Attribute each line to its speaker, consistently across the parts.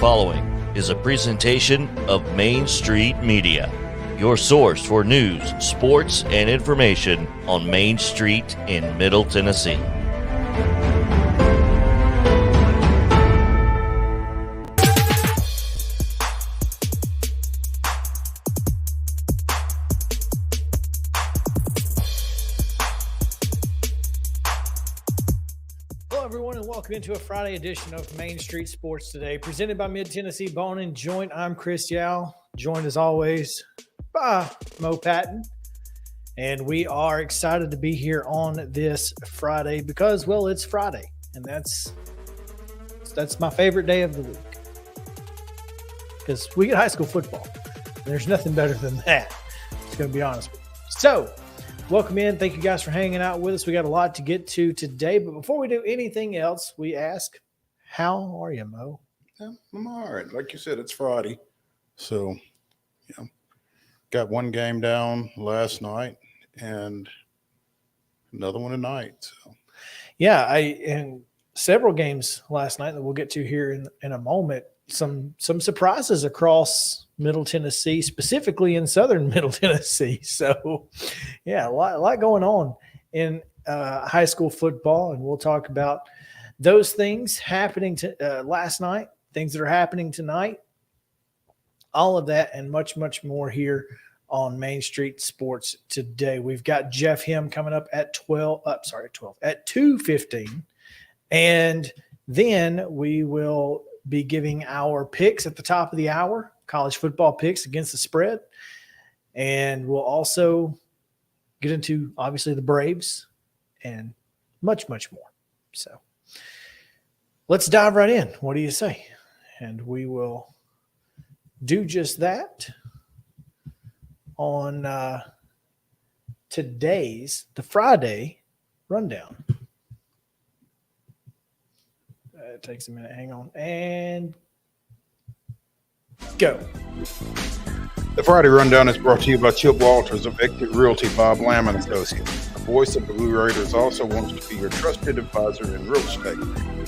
Speaker 1: following is a presentation of Main Street Media, your source for news, sports, and information on Main Street in Middle Tennessee.
Speaker 2: Welcome into a Friday edition of Main Street Sports Today, presented by Mid-Tennessee Bone and Joint. I'm Chris Yao, joined as always by Mo Patton. And we are excited to be here on this Friday because, well, it's Friday. And that's my favorite day of the week. Because we get high school football. And there's nothing better than that. Just going to be honest with you. So, welcome in. Thank you guys for hanging out with us. We got a lot to get to today. But before we do anything else, we ask, how are you, Mo?
Speaker 3: Yeah, I'm all right. Like you said, it's Friday. So, got one game down last night and another one tonight. So.
Speaker 2: Yeah, and several games last night that we'll get to here in a moment. Some surprises across Middle Tennessee, specifically in southern Middle Tennessee. So, yeah, a lot going on in high school football, and we'll talk about those things happening last night, things that are happening tonight, all of that and much, much more here on Main Street Sports Today. We've got Jeff Him coming up at 2:15, and then we will be giving our picks at the top of the hour, college football picks against the spread. And we'll also get into, obviously, the Braves and much, much more. So let's dive right in. What do you say? And we will do just that on the Friday rundown. It takes a minute. Hang on. And go.
Speaker 3: The Friday Rundown is brought to you by Chip Walters of Exit Realty, Bob Lamb & Associates. The voice of the Blue Raiders also wants to be your trusted advisor in real estate.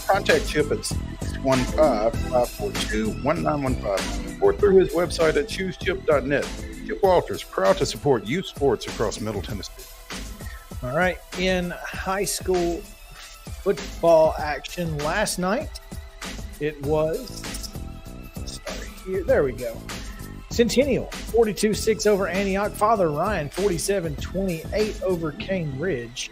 Speaker 3: Contact Chip at 615-542-1915 or through his website at choosechip.net. Chip Walters, proud to support youth sports across Middle Tennessee.
Speaker 2: All right. In high school football action last night, it was there we go. Centennial 42-6 over Antioch. Father Ryan 47-28 over Cane Ridge.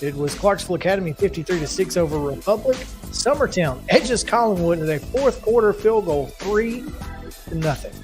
Speaker 2: It was Clarksville Academy 53-6 over Republic. Summertown edges Collinwood in a fourth quarter field goal 3-0.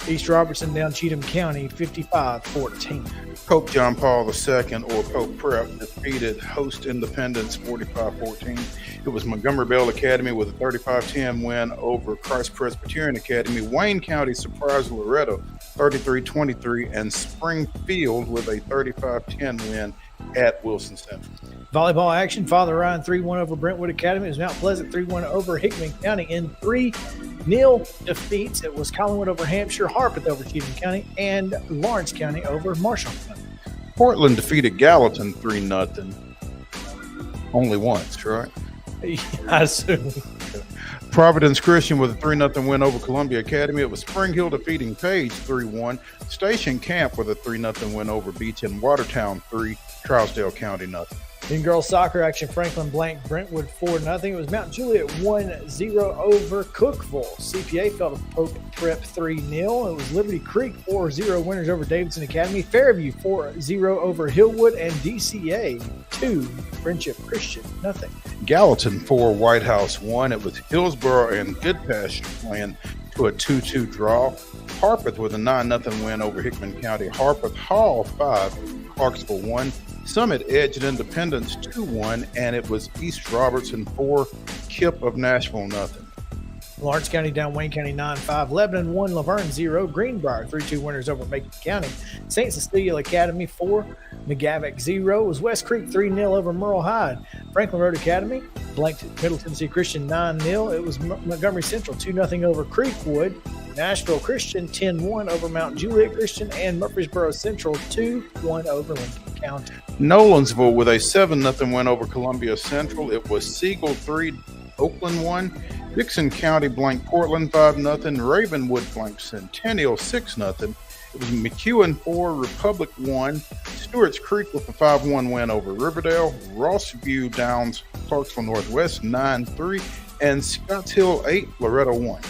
Speaker 2: East Robertson down Cheatham County 55-14.
Speaker 3: Pope John Paul II, or Pope Prep, defeated host Independence 45-14. It was Montgomery Bell Academy with a 35-10 win over Christ Presbyterian Academy. Wayne County surprised Loretto 33-23, and Springfield with a 35-10 win at Wilson Central.
Speaker 2: Volleyball action, Father Ryan 3-1 over Brentwood Academy. It was Mount Pleasant 3-1 over Hickman County in 3-0 defeats. It was Collinwood over Hampshire, Harpeth over Cheatham County, and Lawrence County over Marshall County.
Speaker 3: Portland defeated Gallatin 3-0. Only once, right?
Speaker 2: I assume.
Speaker 3: Providence Christian with a 3-0 win over Columbia Academy. It was Spring Hill defeating Page 3-1. Station Camp with a 3-0 win over Beach, and Watertown 3, Trousdale County 0.
Speaker 2: In girls soccer action, Franklin blanked Brentwood 4-0. It was Mount Juliet 1-0 over Cookeville. CPA fell to Pope Prep 3-0. It was Liberty Creek 4-0 winners over Davidson Academy. Fairview 4-0 over Hillwood, and DCA 2, Friendship Christian 0.
Speaker 3: Gallatin 4, White House 1. It was Hillsborough and Goodpasture playing to a 2-2 draw. Harpeth with a 9-0 win over Hickman County. Harpeth Hall 5, Clarksville 1. Summit edged Independence 2-1, and it was East Robertson 4, Kip of Nashville 0.
Speaker 2: Lawrence County down Wayne County 9-5. Lebanon 1, Laverne 0. Greenbrier 3-2 winners over Macon County. St. Cecilia Academy 4, McGavock 0. It was West Creek 3-0 over Merle Hyde. Franklin Road Academy blanked Middle Tennessee Christian 9-0. It was Montgomery Central 2-0 over Creekwood. Nashville Christian 10-1 over Mount Juliet Christian, and Murfreesboro Central 2-1 over Lincoln County.
Speaker 3: Nolensville with a 7-0 win over Columbia Central. It was Siegel 3, Oakland 1. Dixon County blanked Portland 5-0. Ravenwood blanked Centennial 6-0. It was McEwen 4, Republic 1. Stewart's Creek with a 5-1 win over Riverdale. Rossview downs Clarksville Northwest 9-3. And Scotts Hill 8, Loretto 1.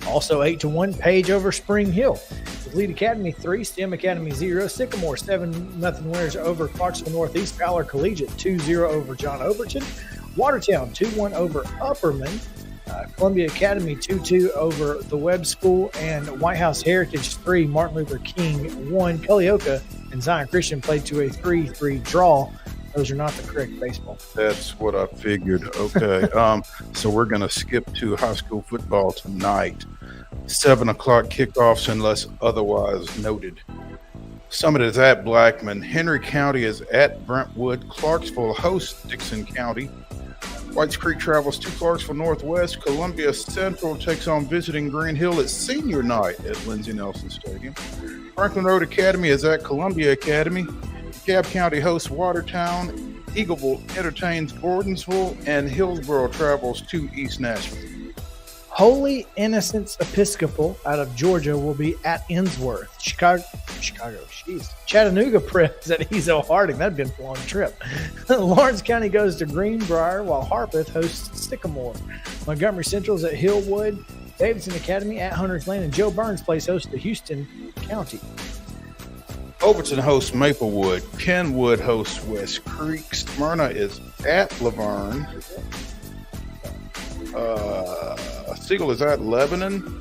Speaker 2: Also 8-1, Page over Spring Hill. Lead Academy 3, STEM Academy 0. Sycamore 7-0 winners over Clarksville Northeast. Fowler Collegiate 2-0 over John Overton. Watertown 2-1 over Upperman. Columbia Academy 2-2 over the Webb School. And White House Heritage 3, Martin Luther King 1. Culleoka and Zion Christian played to a 3-3 draw. Those are not the correct baseball.
Speaker 3: That's what I figured. Okay. So we're going to skip to high school football tonight. 7 o'clock kickoffs unless otherwise noted. Summit is at Blackman. Henry County is at Brentwood. Clarksville hosts Dixon County. Whites Creek travels to Clarksville Northwest. Columbia Central takes on visiting Green Hill. It's senior night at Lindsey Nelson Stadium. Franklin Road Academy is at Columbia Academy. DeKalb County hosts Watertown. Eagleville entertains Gordonsville. And Hillsborough travels to East Nashville.
Speaker 2: Holy Innocents Episcopal out of Georgia will be at Innsworth. Chicago, Chattanooga Prep is at Ezo Harding. That'd been a long trip. Lawrence County goes to Greenbrier, while Harpeth hosts Sycamore. Montgomery Central is at Hillwood. Davidson Academy at Hunters Lane, and Joe Burns plays host to Houston County.
Speaker 3: Overton hosts Maplewood. Kenwood hosts West Creek. Smyrna is at Laverne. Siegel is at Lebanon.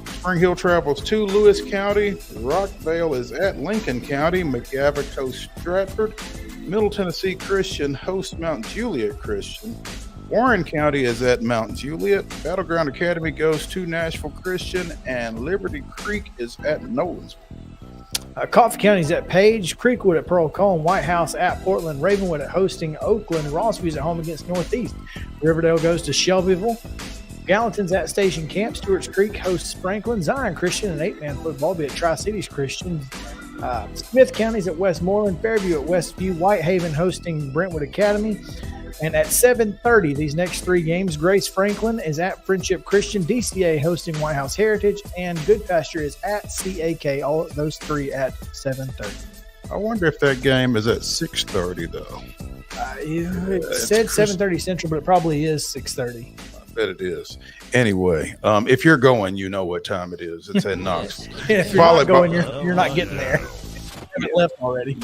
Speaker 3: Spring Hill travels to Lewis County. Rockvale is at Lincoln County. McGavock hosts Stratford. Middle Tennessee Christian hosts Mount Juliet Christian. Warren County is at Mount Juliet. Battleground Academy goes to Nashville Christian. And Liberty Creek is at Nolensville.
Speaker 2: Coffee County's at Page, Creekwood at Pearl Cone, White House at Portland, Ravenwood at hosting Oakland, Rossview's at home against Northeast. Riverdale goes to Shelbyville. Gallatin's at Station Camp. Stewart's Creek hosts Franklin. Zion Christian and 8-man football will be at Tri-Cities Christian. Smith County's at Westmoreland. Fairview at Westview. Whitehaven hosting Brentwood Academy. And at 7:30, these next three games, Grace Franklin is at Friendship Christian. DCA hosting White House Heritage. And Good Pasture is at CAK. All of those three at 7:30.
Speaker 3: I wonder if that game is at 6:30, though.
Speaker 2: It said 7:30 Central, but it probably is 6:30.
Speaker 3: Bet it is. Anyway, if you're going, you know what time it is. It's at Knoxville.
Speaker 2: If you're not going, you're not getting there. It left already.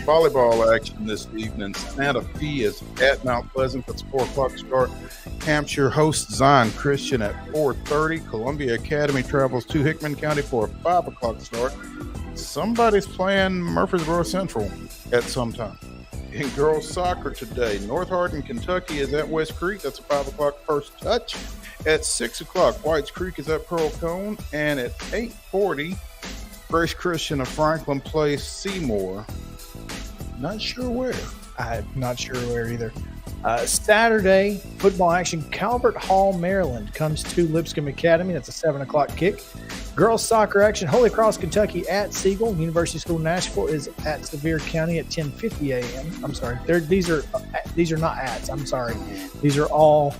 Speaker 3: Volleyball action this evening. Santa Fe is at Mount Pleasant. That's 4 o'clock start. Hampshire hosts Zion Christian at 4:30. Columbia Academy travels to Hickman County for a 5 o'clock start. Somebody's playing Murfreesboro Central at some time. In girls soccer today, North Hardin, Kentucky is at West Creek. That's a 5 o'clock first touch. At 6 o'clock, Whites Creek is at Pearl Cone. And at 8:40, Grace Christian of Franklin plays Seymour. Not sure where.
Speaker 2: I'm not sure where either. Saturday, football action. Calvert Hall, Maryland comes to Lipscomb Academy. That's a 7 o'clock kick. Girls soccer action. Holy Cross, Kentucky at Siegel. University School Nashville is at Sevier County at 10:50 a.m. I'm sorry. These are not ats. I'm sorry. These are all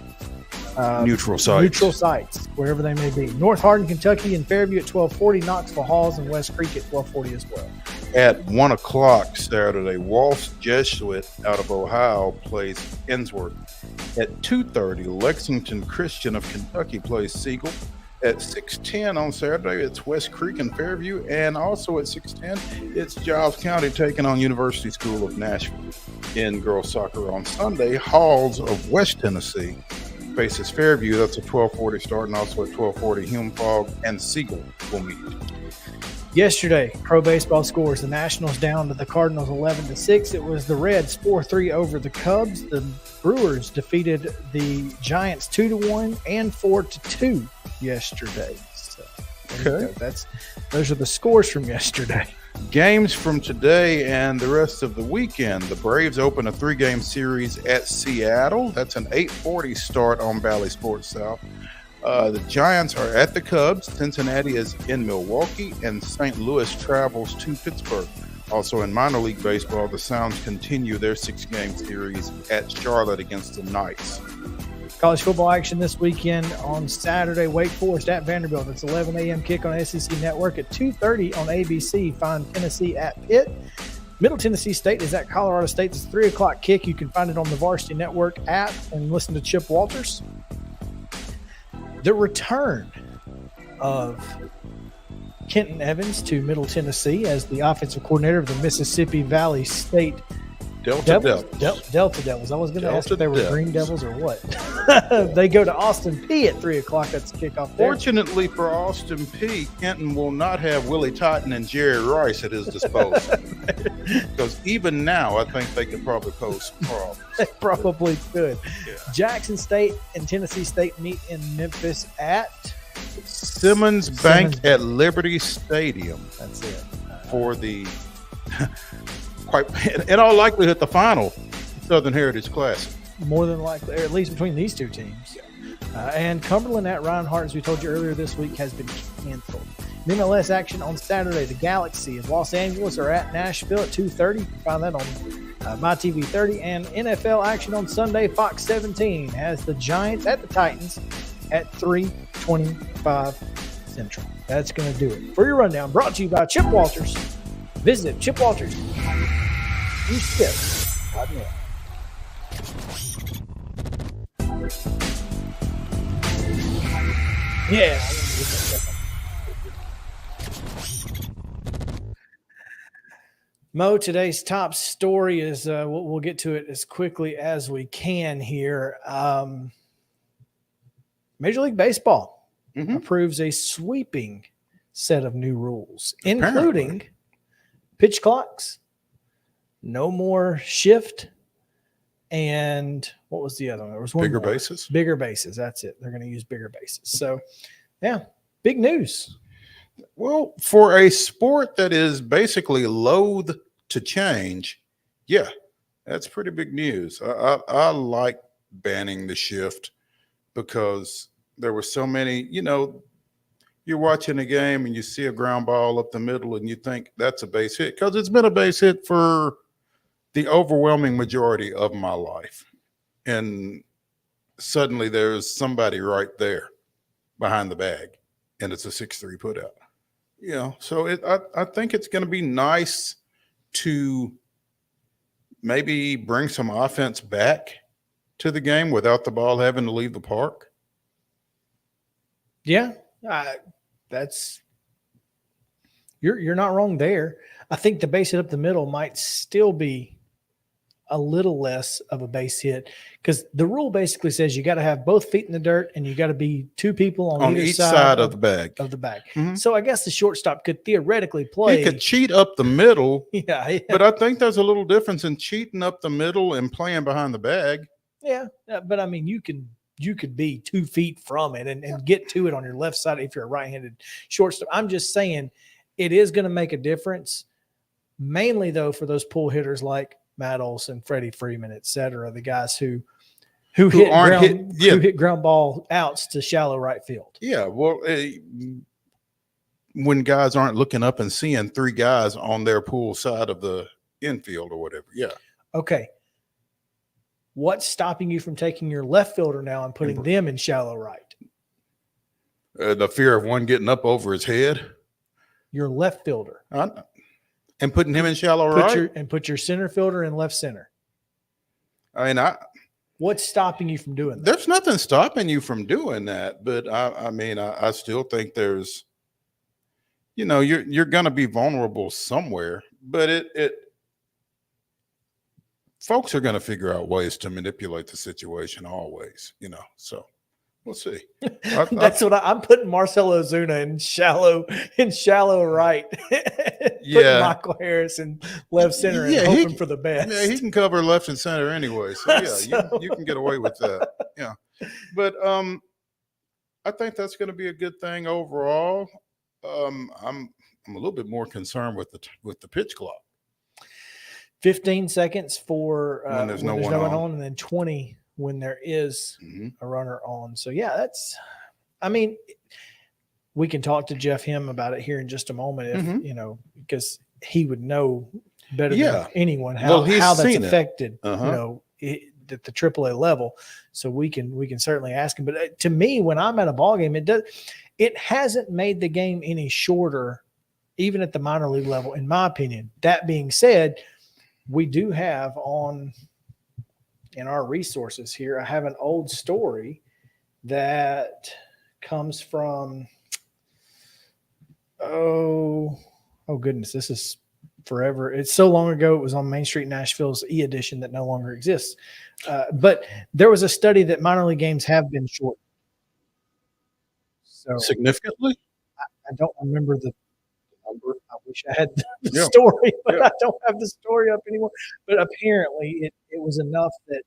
Speaker 3: neutral sites,
Speaker 2: wherever they may be. North Hardin, Kentucky, and Fairview at 12:40. Knoxville Halls and West Creek at 12:40 as well.
Speaker 3: At 1 o'clock Saturday, Walsh Jesuit out of Ohio plays Innsworth. At 2:30, Lexington Christian of Kentucky plays Siegel. At 6:10 on Saturday, it's West Creek and Fairview. And also at 6:10, it's Giles County taking on University School of Nashville. In girls soccer on Sunday, Halls of West Tennessee faces Fairview. That's a 12:40 start. And also at 12:40, Hume Fogg and Siegel will meet.
Speaker 2: Yesterday, pro baseball scores. The Nationals down to the Cardinals 11-6. It was the Reds 4-3 over the Cubs. The Brewers defeated the Giants 2-1 and 4-2 yesterday. So, okay, those are the scores from yesterday.
Speaker 3: Games from today and the rest of the weekend. The Braves open a 3-game series at Seattle. That's an 8:40 start on Bally Sports South. The Giants are at the Cubs. Cincinnati is in Milwaukee, and St. Louis travels to Pittsburgh. Also in minor league baseball, the Sounds continue their 6-game series at Charlotte against the Knights.
Speaker 2: College football action this weekend on Saturday. Wake Forest at Vanderbilt. It's 11 a.m. kick on SEC Network. At 2:30 on ABC, find Tennessee at Pitt. Middle Tennessee State is at Colorado State. It's a 3 o'clock kick. You can find it on the Varsity Network app and listen to Chip Walters. The return of Kenton Evans to Middle Tennessee as the offensive coordinator of the Mississippi Valley State
Speaker 3: Delta
Speaker 2: Devils. I was going to ask if they were
Speaker 3: Devils.
Speaker 2: Green Devils or what. They go to Austin P at 3 o'clock. That's the kickoff there.
Speaker 3: Fortunately for Austin P, Kenton will not have Willie Totten and Jerry Rice at his disposal. Because even now, I think they could probably pose problems.
Speaker 2: They probably could.
Speaker 3: Yeah.
Speaker 2: Jackson State and Tennessee State meet in Memphis at
Speaker 3: Simmons Bank at Liberty Stadium
Speaker 2: That's it.
Speaker 3: for the, quite in all likelihood, the final Southern Heritage Classic.
Speaker 2: More than likely, or at least between these two teams. And Cumberland at Reinhardt, as we told you earlier this week, has been canceled. MLS action on Saturday. The Galaxy of Los Angeles are at Nashville at 2:30. You can find that on MyTV 30. And NFL action on Sunday. Fox 17 has the Giants at the Titans at 3:25 Central. That's going to do it. For your rundown, brought to you by Chip Walters. Visit Chip Walters. Yeah. Mo, today's top story is we'll get to it as quickly as we can here. Major League Baseball approves a sweeping set of new rules, including pitch clocks, no more shift, and what was the other one? There was one
Speaker 3: Bigger
Speaker 2: more.
Speaker 3: bases?
Speaker 2: Bigger bases. That's it. They're going to use bigger bases. So, yeah, big news.
Speaker 3: Well, for a sport that is basically loath to change, yeah, that's pretty big news. I like banning the shift because there were so many, you're watching a game and you see a ground ball up the middle and you think that's a base hit because it's been a base hit for the overwhelming majority of my life. And suddenly there's somebody right there behind the bag and it's a 6-3 put out. So I think it's going to be nice to maybe bring some offense back to the game without the ball having to leave the park.
Speaker 2: Yeah, you're not wrong there. I think the base hit up the middle might still be a little less of a base hit because the rule basically says you got to have both feet in the dirt and you got to be two people on
Speaker 3: each side of the bag.
Speaker 2: Mm-hmm. So I guess the shortstop could theoretically play.
Speaker 3: He could cheat up the middle.
Speaker 2: Yeah.
Speaker 3: But I think there's a little difference in cheating up the middle and playing behind the bag.
Speaker 2: Yeah, but I mean, you could be 2 feet from it and get to it on your left side if you're a right-handed shortstop. I'm just saying it is going to make a difference, mainly, though, for those pull hitters like Matt Olson, Freddie Freeman, et cetera, the guys who hit ground ball outs to shallow right field.
Speaker 3: Yeah, well, when guys aren't looking up and seeing 3 guys on their pool side of the infield or whatever, yeah.
Speaker 2: Okay. What's stopping you from taking your left fielder now and putting them in shallow right?
Speaker 3: The fear of one getting up over his head.
Speaker 2: Your left fielder.
Speaker 3: And putting him in shallow right?
Speaker 2: Put your center fielder in left center. What's stopping you from doing that?
Speaker 3: There's nothing stopping you from doing that, but I still think there's, you're going to be vulnerable somewhere, but folks are going to figure out ways to manipulate the situation always, so we'll see.
Speaker 2: That's what I'm putting Marcell Ozuna in shallow right. Putting Michael Harris in left center and hoping for the best.
Speaker 3: Yeah, he can cover left and center anyway. So you can get away with that. Yeah. But I think that's going to be a good thing overall. I'm a little bit more concerned with the pitch clock.
Speaker 2: 15 seconds for
Speaker 3: when there's no
Speaker 2: one
Speaker 3: one
Speaker 2: on, and then 20 when there is a runner on. So, yeah, we can talk to Jeff Him about it here in just a moment, because he would know better than anyone how that's affected, at the AAA level. So we can certainly ask him. But to me, when I'm at a ball game, it hasn't made the game any shorter, even at the minor league level, in my opinion. That being said, we do have in our resources here, I have an old story that comes from, oh goodness, this is forever. It's so long ago. It was on Main Street Nashville's e-edition that no longer exists. But there was a study that minor league games have been short. So
Speaker 3: Significantly?
Speaker 2: I don't remember the number. I wish I had the story, but I don't have the story up anymore. But apparently it was enough that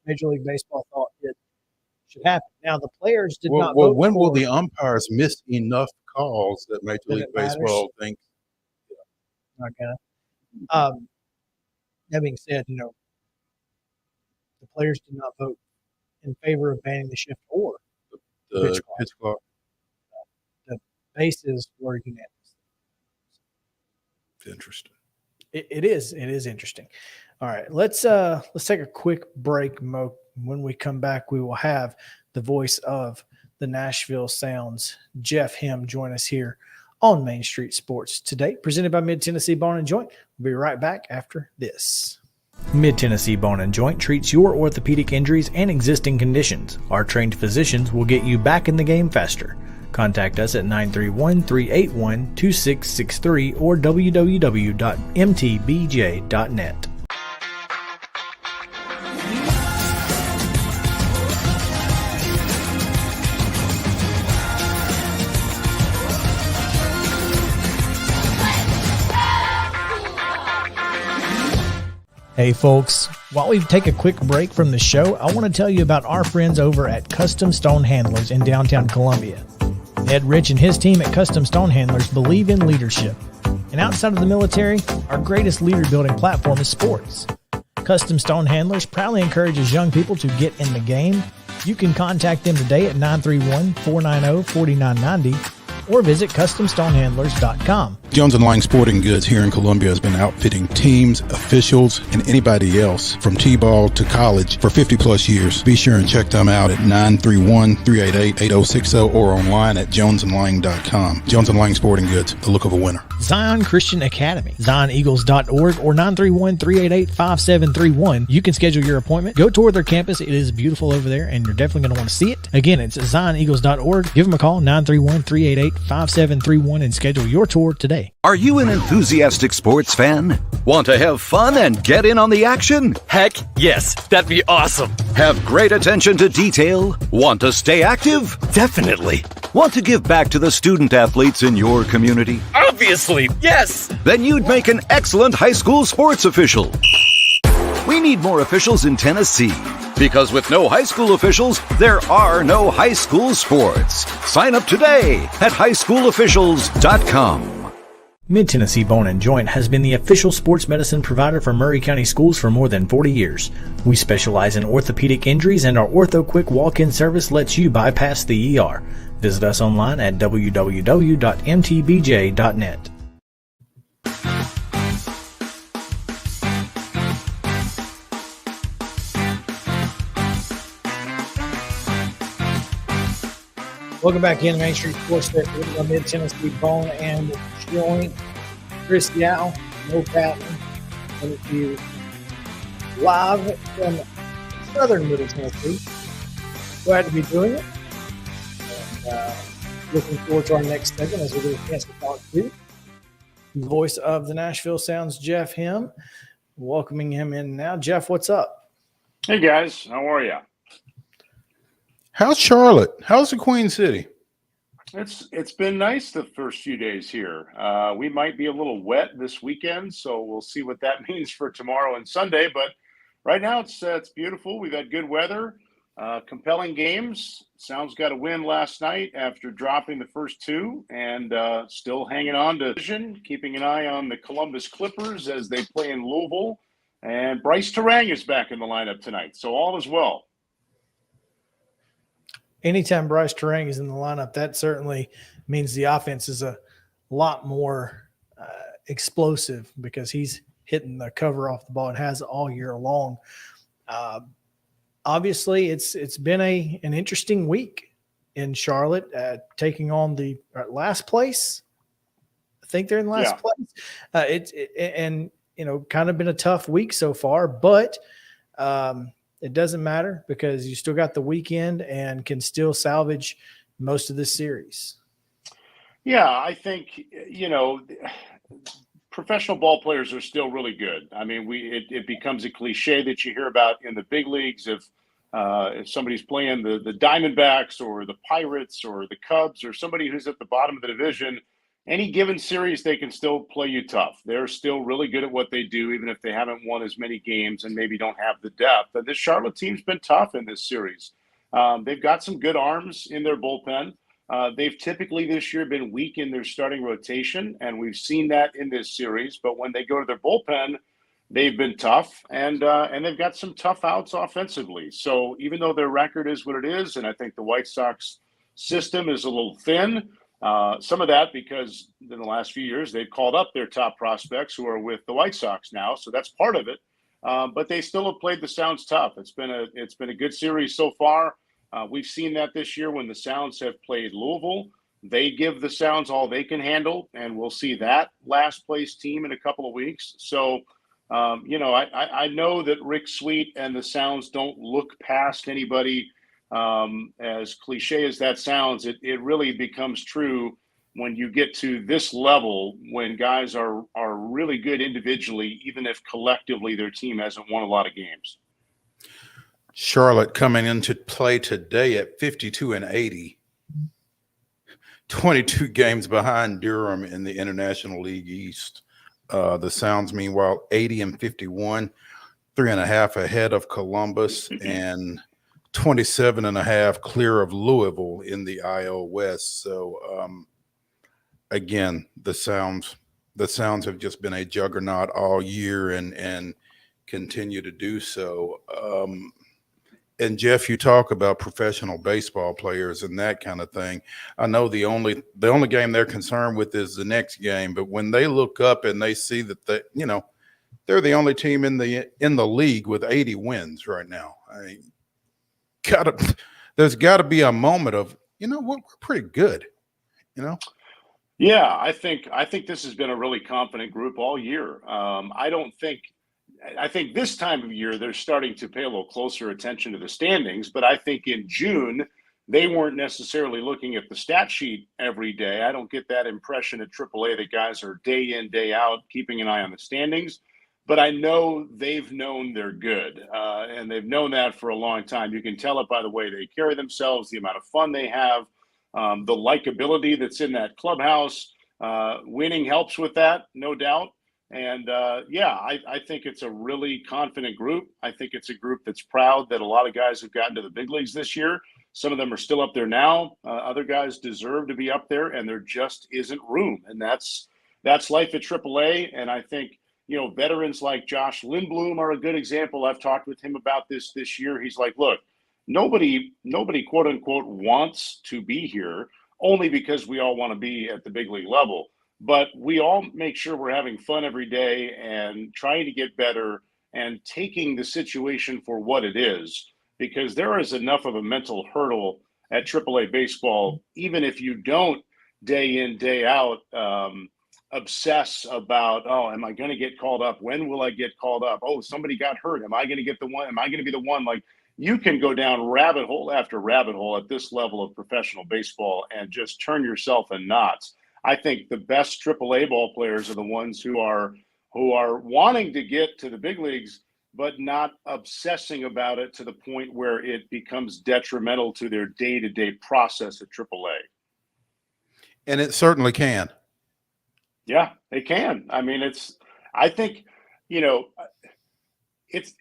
Speaker 2: Major League Baseball thought it should happen. Now, the players did not vote.
Speaker 3: When will the umpires miss enough calls that Major League Baseball thinks?
Speaker 2: Not gonna. That being said, the players did not vote in favor of banning the shift or
Speaker 3: The pitch clock.
Speaker 2: The bases were unanimous.
Speaker 3: It's interesting.
Speaker 2: It is interesting. All right, let's take a quick break, Mo. When we come back, we will have the voice of the Nashville Sounds, Jeff Him, join us here on Main Street Sports Today, presented by Mid-Tennessee Bone and Joint. We'll be right back after this. Mid-Tennessee Bone and Joint treats your orthopedic injuries and existing conditions. Our trained physicians will get you back in the game faster. Contact us at 931-381-2663 or www.mtbj.net. Hey folks, while we take a quick break from the show, I want to tell you about our friends over at Custom Stone Handlers in downtown Columbia. Ed Rich and his team at Custom Stone Handlers believe in leadership. And outside of the military, our greatest leader building platform is sports. Custom Stone Handlers proudly encourages young people to get in the game. You can contact them today at 931-490-4990 or visit CustomStonehandlers.com.
Speaker 3: Jones & Lang Sporting Goods here in Columbia has been outfitting teams, officials, and anybody else from T-ball to college for 50-plus years. Be sure and check them out at 931-388-8060 or online at jonesandlang.com. Jones & Lang Sporting Goods, the look of a winner.
Speaker 2: Zion Christian Academy, ZionEagles.org or 931-388-5731. You can schedule your appointment. Go tour their campus. It is beautiful over there, and you're definitely going to want to see it. Again, it's ZionEagles.org. Give them a call, 931-388-5731, and schedule your tour today.
Speaker 4: Are you an enthusiastic sports fan? Want to have fun and get in on the action?
Speaker 5: Heck, yes. That'd be awesome.
Speaker 4: Have great attention to detail? Want to stay active?
Speaker 5: Definitely.
Speaker 4: Want to give back to the student athletes in your community?
Speaker 5: Obviously, yes.
Speaker 4: Then you'd make an excellent high school sports official. We need more officials in Tennessee. Because with no high school officials, there are no high school sports. Sign up today at highschoolofficials.com.
Speaker 2: Mid-Tennessee Bone and Joint has been the official sports medicine provider for Maury County schools for more than 40 years. We specialize in orthopedic injuries, and our Ortho Quick walk-in service lets you bypass the ER. Visit us online at www.mtbj.net. Welcome back in Main Street Sports Today for Mid-Tennessee Bone and Joint. Chris Yao, Mo Patton, coming to you live from southern Middle Tennessee. Glad to be doing it. And looking forward to our next segment as we get a chance to talk to the voice of the Nashville Sounds, Jeff Him. Welcoming him in now. Jeff, what's up?
Speaker 6: Hey, guys. How are you?
Speaker 3: How's Charlotte? How's the Queen City?
Speaker 6: It's been nice the first few days here. We might be a little wet this weekend, so we'll see what that means for tomorrow and Sunday. But right now it's beautiful. We've had good weather, compelling games. Sounds got a win last night after dropping the first two, and still hanging on to vision. Keeping an eye on the Columbus Clippers as they play in Louisville. And Bryce Terang is back in the lineup tonight, so all is well.
Speaker 2: Anytime Bryce Terang is in the lineup, that certainly means the offense is a lot more explosive because he's hitting the cover off the ball and has all year long. obviously it's been an interesting week in Charlotte, taking on the last place. I think they're in last place. And kind of been a tough week so far, but it doesn't matter because you still got the weekend and can still salvage most of this series.
Speaker 6: Yeah, I think, professional ball players are still really good. I mean, it becomes a cliche that you hear about in the big leagues if somebody's playing the Diamondbacks or the Pirates or the Cubs or somebody who's at the bottom of the division. Any given series, they can still play you tough. They're still really good at what they do, even if they haven't won as many games and maybe don't have the depth. But this Charlotte team's been tough in this series. They've got some good arms in their bullpen. They've typically this year been weak in their starting rotation, and we've seen that in this series. But when they go to their bullpen, they've been tough, and they've got some tough outs offensively. So even though their record is what it is, and I think the White Sox system is a little thin, some of that because in the last few years they've called up their top prospects who are with the White Sox now, so that's part of it. But they still have played the Sounds tough. It's been a good series so far. We've seen that this year when the Sounds have played Louisville. They give the Sounds all they can handle, and we'll see that last place team in a couple of weeks. So, I know that Rick Sweet and the Sounds don't look past anybody. As cliche as that sounds, it really becomes true when you get to this level, when guys are really good individually, even if collectively their team hasn't won a lot of games.
Speaker 3: Charlotte coming into play today at 52-80, 22 games behind Durham in the International League East. The Sounds, meanwhile, 80-51, 3.5 ahead of Columbus and 27.5 clear of Louisville in the IL West. So, again, the Sounds have just been a juggernaut all year and continue to do so. And Jeff, you talk about professional baseball players and that kind of thing. I know the only game they're concerned with is the next game, but when they look up and they see that they're the only team in the league with 80 wins right now. I mean, there's got to be a moment of, we're pretty good,
Speaker 6: Yeah, I think this has been a really confident group all year. I think this time of year they're starting to pay a little closer attention to the standings, but I think in June they weren't necessarily looking at the stat sheet every day. I don't get that impression at AAA that guys are day in, day out keeping an eye on the standings. But I know they've known they're good, and they've known that for a long time. You can tell it by the way they carry themselves, the amount of fun they have, the likability that's in that clubhouse. Winning helps with that, no doubt. And, I think it's a really confident group. I think it's a group that's proud that a lot of guys have gotten to the big leagues this year. Some of them are still up there now. Other guys deserve to be up there, and there just isn't room. And that's life at AAA, and I think – veterans like Josh Lindblom are a good example. I've talked with him about this year. He's like, look, nobody quote unquote wants to be here only because we all want to be at the big league level. But we all make sure we're having fun every day and trying to get better and taking the situation for what it is, because there is enough of a mental hurdle at AAA baseball, even if you don't day in, day out, obsess about, am I going to get called up? When will I get called up? Oh, somebody got hurt. Am I going to get the one? Am I going to be the one? Like, you can go down rabbit hole after rabbit hole at this level of professional baseball and just turn yourself in knots. I think the best AAA ball players are the ones who are wanting to get to the big leagues, but not obsessing about it to the point where it becomes detrimental to their day-to-day process at AAA.
Speaker 3: And it certainly can.
Speaker 6: Yeah, it can. I mean,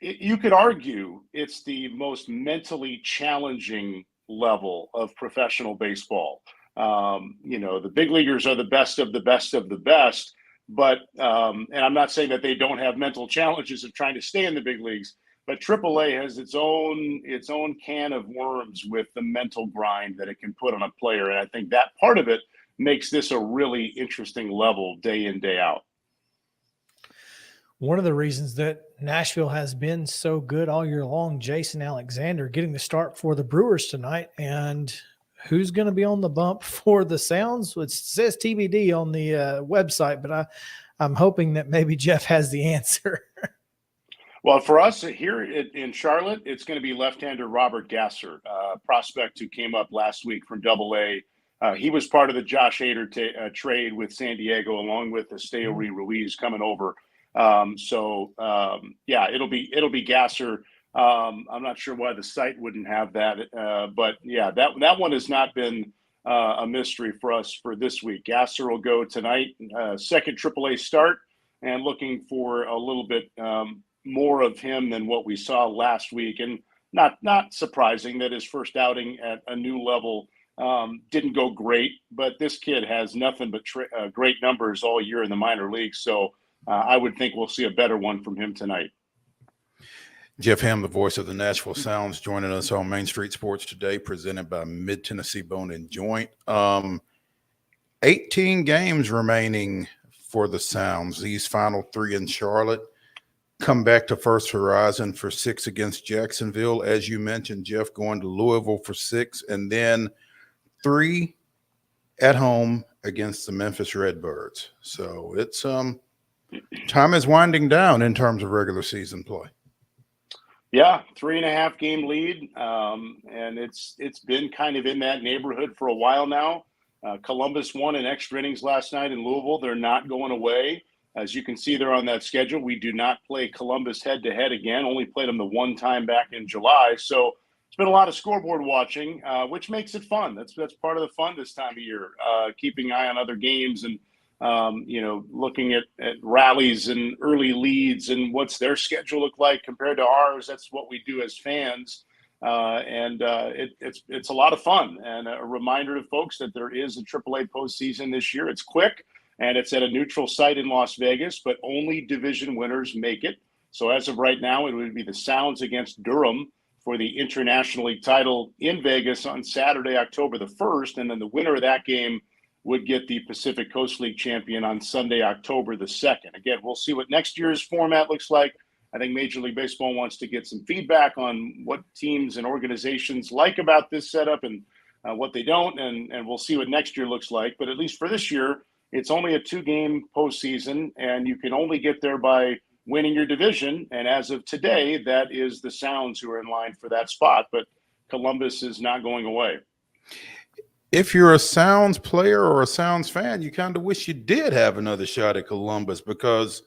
Speaker 6: you could argue it's the most mentally challenging level of professional baseball. The big leaguers are the best of the best of the best, but, and I'm not saying that they don't have mental challenges of trying to stay in the big leagues, but AAA has its own can of worms with the mental grind that it can put on a player. And I think that part of it makes this a really interesting level day in, day out.
Speaker 2: one of the reasons that Nashville has been so good all year long, Jason Alexander getting the start for the Brewers tonight. And who's going to be on the bump for the Sounds? It says TBD on the website, but I'm hoping that maybe Jeff has the answer.
Speaker 6: Well, for us here in Charlotte, it's going to be left-hander Robert Gasser, prospect who came up last week from Double-A. He was part of the Josh Hader trade with San Diego, along with Esteori Ruiz coming over. It'll be Gasser. I'm not sure why the site wouldn't have that, but yeah, that one has not been a mystery for us for this week. Gasser will go tonight, second AAA start, and looking for a little bit more of him than what we saw last week, and not surprising that his first outing at a new level didn't go great, but this kid has nothing but great numbers all year in the minor leagues, so I would think we'll see a better one from him tonight.
Speaker 3: Jeff Ham, the voice of the Nashville Sounds, joining us on Main Street Sports today, presented by Mid-Tennessee Bone and Joint. 18 games remaining for the Sounds. These final 3 in Charlotte. Come back to First Horizon for 6 against Jacksonville. As you mentioned, Jeff, going to Louisville for 6, and then 3 at home against the Memphis Redbirds. So it's time is winding down in terms of regular season play.
Speaker 6: Yeah, 3.5 game lead, and it's been kind of in that neighborhood for a while now. Columbus won in extra innings last night in Louisville. They're not going away. As you can see, they're on that schedule. We do not play Columbus head-to-head again. Only played them the one time back in July. So it's been a lot of scoreboard watching, which makes it fun. That's part of the fun this time of year, keeping an eye on other games and, looking at rallies and early leads and what's their schedule look like compared to ours. That's what we do as fans. It's a lot of fun, and a reminder to folks that there is a AAA postseason this year. It's quick. And it's at a neutral site in Las Vegas, but only division winners make it. So as of right now, it would be the Sounds against Durham for the International League title in Vegas on Saturday, October the 1st. And then the winner of that game would get the Pacific Coast League champion on Sunday, October the 2nd. Again, we'll see what next year's format looks like. I think Major League Baseball wants to get some feedback on what teams and organizations like about this setup and what they don't. And we'll see what next year looks like. But at least for this year, it's only a 2-game postseason, and you can only get there by winning your division. And as of today, that is the Sounds who are in line for that spot. But Columbus is not going away.
Speaker 3: If you're a Sounds player or a Sounds fan, you kind of wish you did have another shot at Columbus, because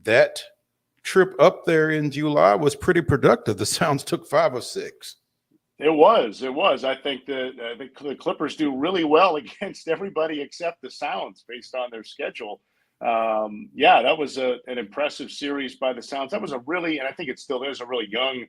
Speaker 3: that trip up there in July was pretty productive. The Sounds took 5 of 6.
Speaker 6: It was. I think the Clippers do really well against everybody except the Sounds based on their schedule. That was an impressive series by the Sounds. That was and I think it still is, a really young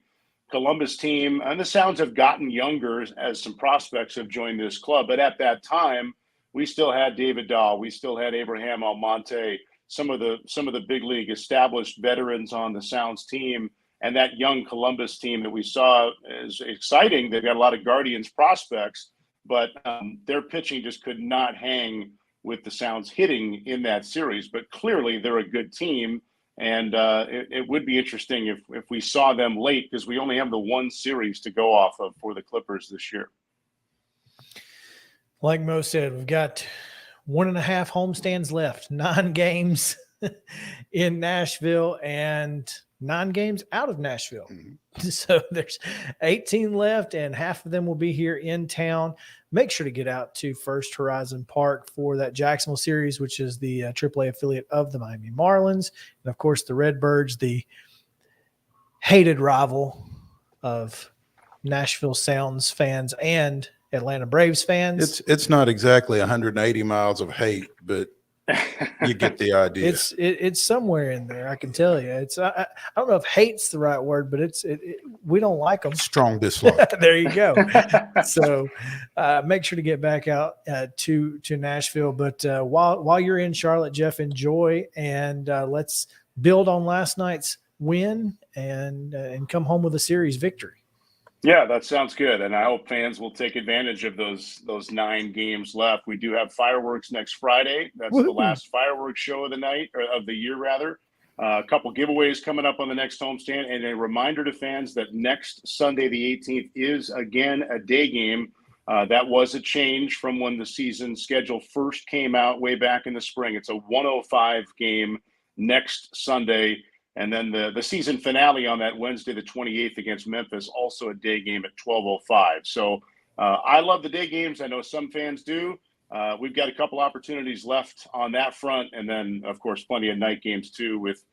Speaker 6: Columbus team. And the Sounds have gotten younger as some prospects have joined this club. But at that time, we still had David Dahl. We still had Abraham Almonte, some of the big league established veterans on the Sounds team. And that young Columbus team that we saw is exciting. They've got a lot of Guardians prospects, but their pitching just could not hang with the Sounds hitting in that series. But clearly they're a good team, and it would be interesting if we saw them late, because we only have the one series to go off of for the Clippers this year.
Speaker 2: Like Mo said, we've got 1.5 homestands left, 9 games in Nashville, and 9 games out of Nashville. Mm-hmm. So there's 18 left, and half of them will be here in town. Make sure to get out to First Horizon Park for that Jacksonville series, which is the AAA affiliate of the Miami Marlins. And, of course, the Redbirds, the hated rival of Nashville Sounds fans and Atlanta Braves fans.
Speaker 3: It's not exactly 180 miles of hate, but you get the idea.
Speaker 2: It's somewhere in there. I can tell you. It's I don't know if hate's the right word, but we don't like them.
Speaker 3: Strong dislike.
Speaker 2: There you go. So make sure to get back out to Nashville. But while you're in Charlotte, Jeff, enjoy, and let's build on last night's win and come home with a series victory.
Speaker 6: Yeah, that sounds good. And I hope fans will take advantage of those 9 games left. We do have fireworks next Friday. That's the last fireworks show of the night, or of the year rather. A couple giveaways coming up on the next homestand, and a reminder to fans that next Sunday, the 18th, is again a day game. That was a change from when the season schedule first came out way back in the spring. It's a 1:05 game next Sunday, and then the season finale on that Wednesday, the 28th, against Memphis, also a day game at 12:05. So I love the day games. I know some fans do. We've got a couple opportunities left on that front, and then, of course, plenty of night games too with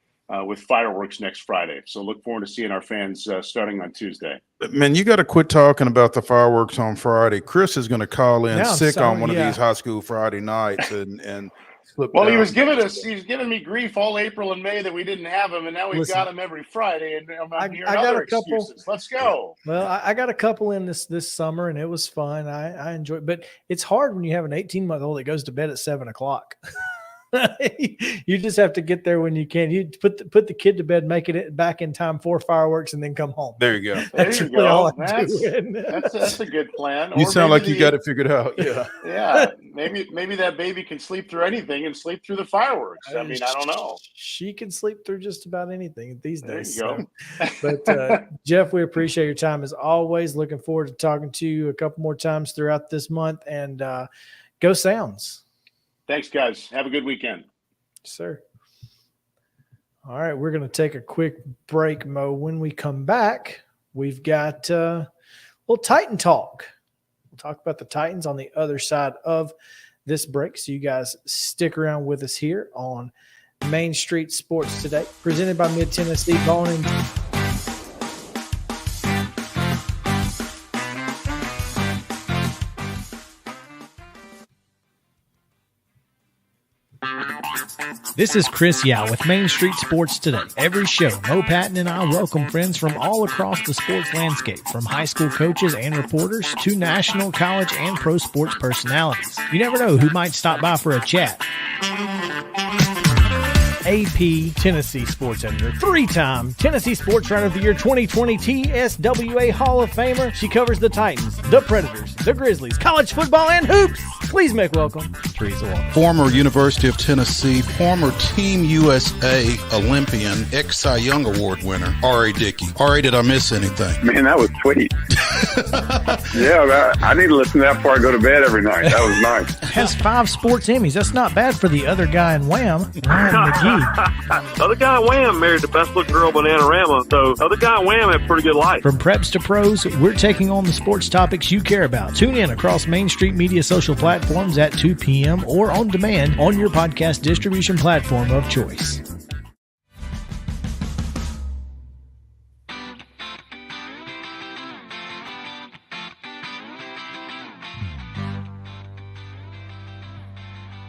Speaker 6: fireworks next Friday. So look forward to seeing our fans starting on Tuesday.
Speaker 3: Man, you got to quit talking about the fireworks on Friday. Chris is going to call in sick on one of these high school Friday nights and
Speaker 6: well, he was giving me grief all April and May that we didn't have him, and now we've got him every Friday. And I'm hearing other excuses. Let's go.
Speaker 2: Well, I got a couple in this summer, and it was fun. I enjoyed it, but it's hard when you have an 18-month-old that goes to bed at 7:00. You just have to get there when you can. You put the kid to bed, make it back in time for fireworks, and then come home.
Speaker 3: There you go.
Speaker 2: That's
Speaker 6: there you
Speaker 2: really
Speaker 6: go.
Speaker 2: all I'm doing.
Speaker 6: That's a good plan.
Speaker 3: You sound like you got it figured out. Yeah.
Speaker 6: Yeah. Maybe that baby can sleep through anything and sleep through the fireworks. I mean, I don't know.
Speaker 2: She can sleep through just about anything these days.
Speaker 6: There you
Speaker 2: go. But Jeff, we appreciate your time as always. Looking forward to talking to you a couple more times throughout this month. And go Sounds.
Speaker 6: Thanks, guys. Have a good weekend.
Speaker 2: Sir. All right, we're going to take a quick break, Mo. When we come back, we've got a little Titan talk. We'll talk about the Titans on the other side of this break. So you guys stick around with us here on Main Street Sports Today, presented by Mid-Tennessee Bone and
Speaker 7: This is Chris Yao with Main Street Sports Today. Every show, Mo Patton and I welcome friends from all across the sports landscape, from high school coaches and reporters to national, college, and pro sports personalities. You never know who might stop by for a chat. AP Tennessee Sports Editor, three-time Tennessee Sports Writer of the Year 2020 TSWA Hall of Famer. She covers the Titans, the Predators, the Grizzlies, college football, and hoops. Please make welcome Teresa Walker.
Speaker 8: Former University of Tennessee, former Team USA Olympian, ex-Cy Young Award winner, R.A. Dickey. R.A., did I miss anything?
Speaker 9: Man, that was sweet. Yeah, I need to listen to that before I go to bed every night. That was nice.
Speaker 7: Has 5 sports Emmys. That's not bad for the other guy in Wham, Ryan McGee.
Speaker 10: Other guy in Wham married the best looking girl, Bananarama, so other guy in Wham had a pretty good life.
Speaker 7: From preps to pros, we're taking on the sports topics you care about. Tune in across Main Street Media social platforms at 2 p.m. or on demand on your podcast distribution platform of choice.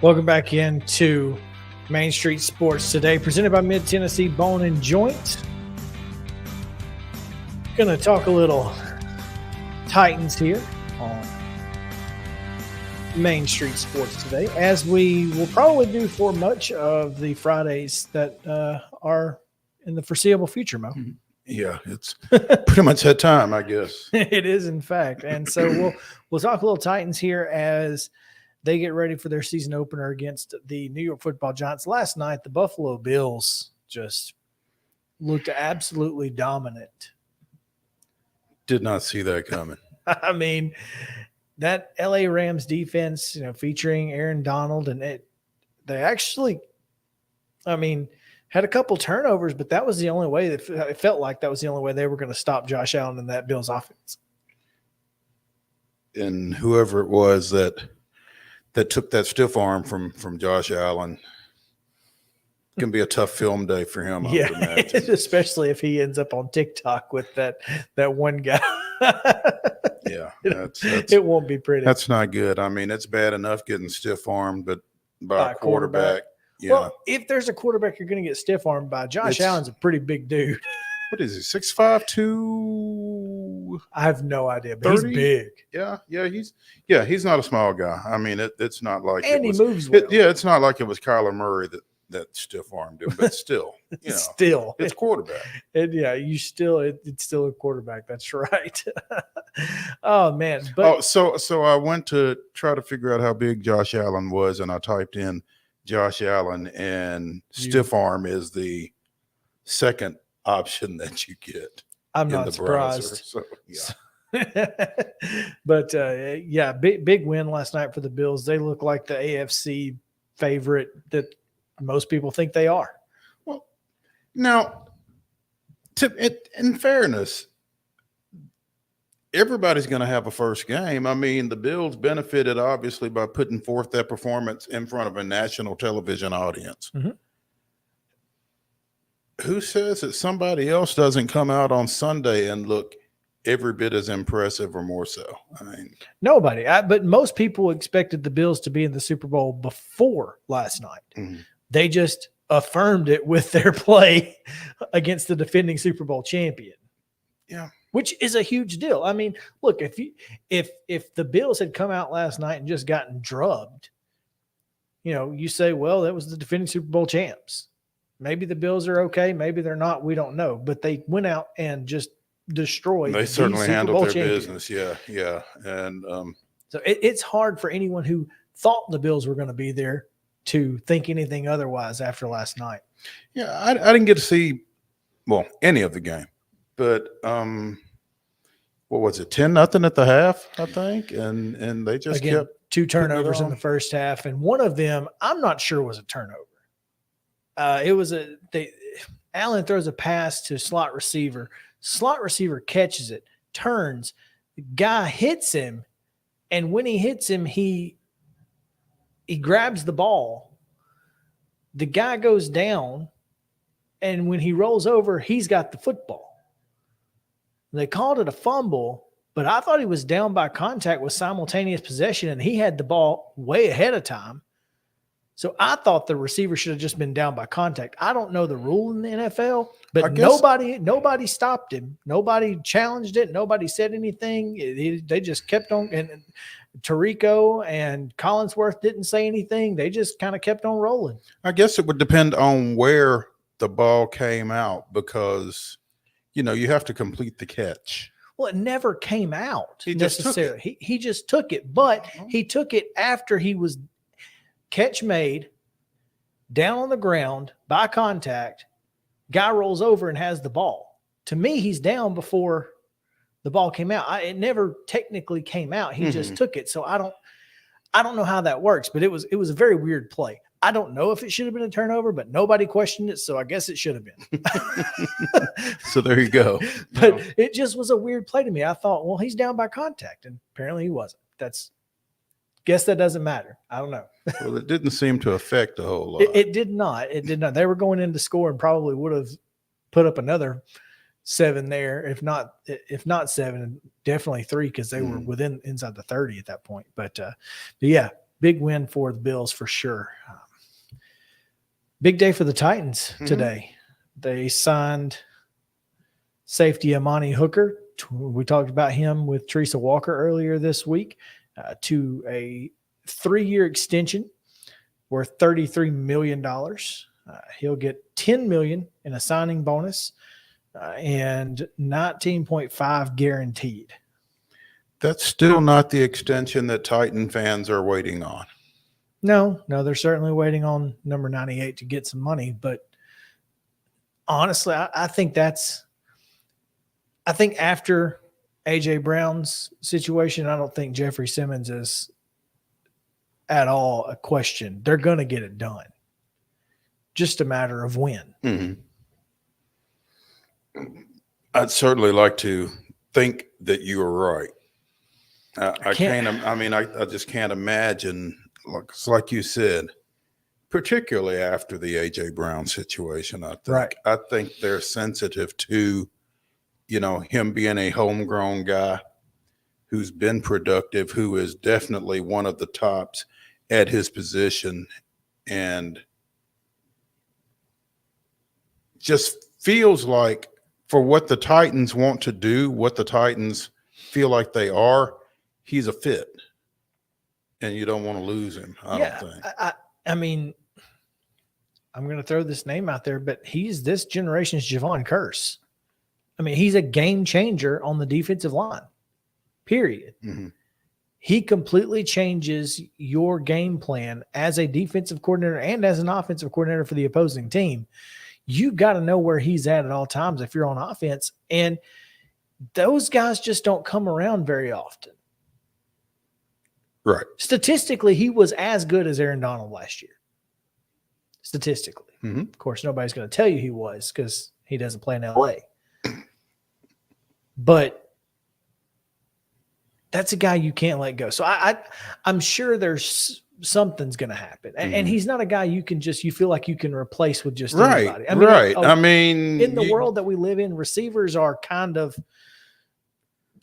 Speaker 2: Welcome back into Main Street Sports Today, presented by Mid-Tennessee Bone and Joint. Going to talk a little Titans here on Main Street Sports Today, as we will probably do for much of the Fridays that are in the foreseeable future, Mo.
Speaker 3: Yeah, it's pretty much that time, I guess.
Speaker 2: It is, in fact. And so we'll talk a little Titans here as they get ready for their season opener against the New York Football Giants. Last night, the Buffalo Bills just looked absolutely dominant.
Speaker 3: Did not see that coming.
Speaker 2: I mean, that LA Rams defense, featuring Aaron Donald, and they actually, had a couple turnovers, but that was the only way that it felt like that was the only way they were going to stop Josh Allen and that Bills offense.
Speaker 3: And whoever it was that took that stiff arm from Josh Allen, can be a tough film day for him.
Speaker 2: Yeah, especially if he ends up on TikTok with that one guy.
Speaker 3: Yeah,
Speaker 2: it won't be pretty.
Speaker 3: That's not good. I mean, it's bad enough getting stiff armed, but by a quarterback. Yeah.
Speaker 2: Well, if there's a quarterback you're going to get stiff armed by, Josh Allen's a pretty big dude.
Speaker 3: What is he? 6'5", 2?
Speaker 2: I have no idea, but 30? He's big.
Speaker 3: Yeah, he's not a small guy. I mean, it's not like
Speaker 2: he moves well.
Speaker 3: It's not like it was Kyler Murray that stiff armed him, but still, it's quarterback.
Speaker 2: It's still a quarterback. That's right. Oh man! But
Speaker 3: so I went to try to figure out how big Josh Allen was, and I typed in Josh Allen, and stiff arm is the second option that you get.
Speaker 2: I'm
Speaker 3: in
Speaker 2: not
Speaker 3: the
Speaker 2: surprised.
Speaker 3: browser. So, yeah.
Speaker 2: But big win last night for the Bills. They look like the AFC favorite that most people think they are.
Speaker 3: Well, now, in fairness, everybody's going to have a first game. I mean, the Bills benefited obviously by putting forth that performance in front of a national television audience.
Speaker 2: Mm-hmm.
Speaker 3: Who says that somebody else doesn't come out on Sunday and look every bit as impressive or more so? I mean,
Speaker 2: nobody. But most people expected the Bills to be in the Super Bowl before last night.
Speaker 3: Mm-hmm.
Speaker 2: They just affirmed it with their play against the defending Super Bowl champion.
Speaker 3: Yeah.
Speaker 2: Which is a huge deal. I mean, look, if the Bills had come out last night and just gotten drubbed, you say, well, that was the defending Super Bowl champs. Maybe the Bills are okay. Maybe they're not. We don't know. But they went out and just destroyed.
Speaker 3: They certainly handled their
Speaker 2: champions.
Speaker 3: business. Yeah. And
Speaker 2: so it's hard for anyone who thought the Bills were going to be there to think anything otherwise after last night.
Speaker 3: Yeah, I didn't get to see, any of the game. But what was it, 10-0 at the half, I think? And they just kept
Speaker 2: 2 turnovers in the first half. And one of them, I'm not sure was a turnover. It was Allen throws a pass to slot receiver. Slot receiver catches it, turns, the guy hits him, and when he hits him, he grabs the ball. The guy goes down, and when he rolls over, he's got the football. They called it a fumble, but I thought he was down by contact with simultaneous possession, and he had the ball way ahead of time. So I thought the receiver should have just been down by contact. I don't know the rule in the NFL, but nobody stopped him. Nobody challenged it. Nobody said anything. They just kept on. And Tirico and Collinsworth didn't say anything. They just kind of kept on rolling.
Speaker 3: I guess it would depend on where the ball came out because, you have to complete the catch.
Speaker 2: Well, it never came out
Speaker 3: he necessarily.
Speaker 2: Just took it. He just took it, but he took it after he was catch made, down on the ground by contact, guy rolls over and has the ball. To me, he's down before the ball came out. It never technically came out. He just took it. So I don't know how that works, but it was a very weird play. I don't know if it should have been a turnover, but nobody questioned it, so I guess it should have been.
Speaker 3: So there you go.
Speaker 2: But it just was a weird play to me. I thought, well, he's down by contact, and apparently he wasn't. Guess that doesn't matter. I don't know.
Speaker 3: Well, it didn't seem to affect a whole lot.
Speaker 2: It did not. It did not. They were going in to score and probably would have put up another 7 there, if not 7, definitely 3 because they were inside the 30 at that point. But yeah, big win for the Bills for sure. Big day for the Titans today. They signed safety Amani Hooker. We talked about him with Teresa Walker earlier this week. To a 3-year extension worth $33 million. He'll get $10 million in a signing bonus and 19.5 guaranteed.
Speaker 3: That's still not the extension that Titan fans are waiting on.
Speaker 2: No, they're certainly waiting on number 98 to get some money. But honestly, I think after A.J. Brown's situation, I don't think Jeffrey Simmons is at all a question. They're going to get it done. Just a matter of when.
Speaker 3: I'd certainly like to think that you are right. I just can't imagine, like you said, particularly after the A.J. Brown situation. I think they're sensitive to him being a homegrown guy who's been productive, who is definitely one of the tops at his position, and just feels like for what the Titans want to do, what the Titans feel like they are, he's a fit, and you don't want to lose him. I don't think.
Speaker 2: I mean, I'm going to throw this name out there, but he's this generation's Javon Curse. I mean, he's a game changer on the defensive line, period. He completely changes your game plan as a defensive coordinator and as an offensive coordinator for the opposing team. you got to know where he's at all times if you're on offense. And those guys just don't come around very often.
Speaker 3: Right.
Speaker 2: Statistically, he was as good as Aaron Donald last year. Statistically.
Speaker 3: Mm-hmm.
Speaker 2: Of course, nobody's going to tell you he was because he doesn't play in LA. But that's a guy you can't let go. So I'm sure there's something's going to happen. And he's not a guy you feel like you can replace with just anybody. I mean, in the world that we live in, receivers are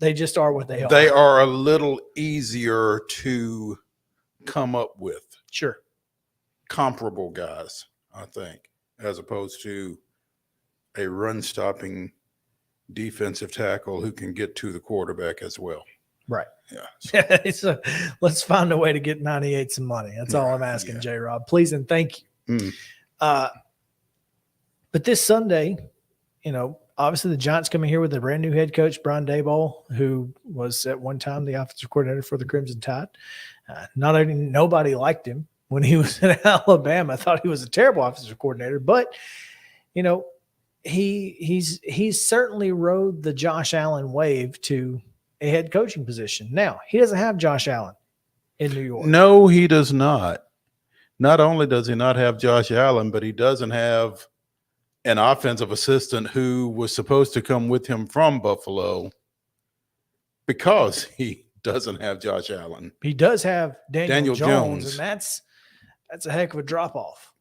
Speaker 2: they just are what they are.
Speaker 3: They are a little easier to come up with.
Speaker 2: Sure.
Speaker 3: Comparable guys, I think, as opposed to a run-stopping defensive tackle who can get to the quarterback as well.
Speaker 2: Right.
Speaker 3: Yeah.
Speaker 2: So let's find a way to get 98 some money. That's all I'm asking, J-Rob. Please and thank you. But this Sunday, obviously the Giants coming here with a brand new head coach, Brian Daboll, who was at one time the offensive coordinator for the Crimson Tide. Nobody liked him when he was in Alabama. I thought he was a terrible offensive coordinator, but he's certainly rode the Josh Allen wave to a head coaching position. Now, he doesn't have Josh Allen in New York.
Speaker 3: No, he does not. Not only does he not have Josh Allen, but he doesn't have an offensive assistant who was supposed to come with him from Buffalo because he doesn't have Josh Allen.
Speaker 2: He does have Daniel Jones, and that's a heck of a drop-off.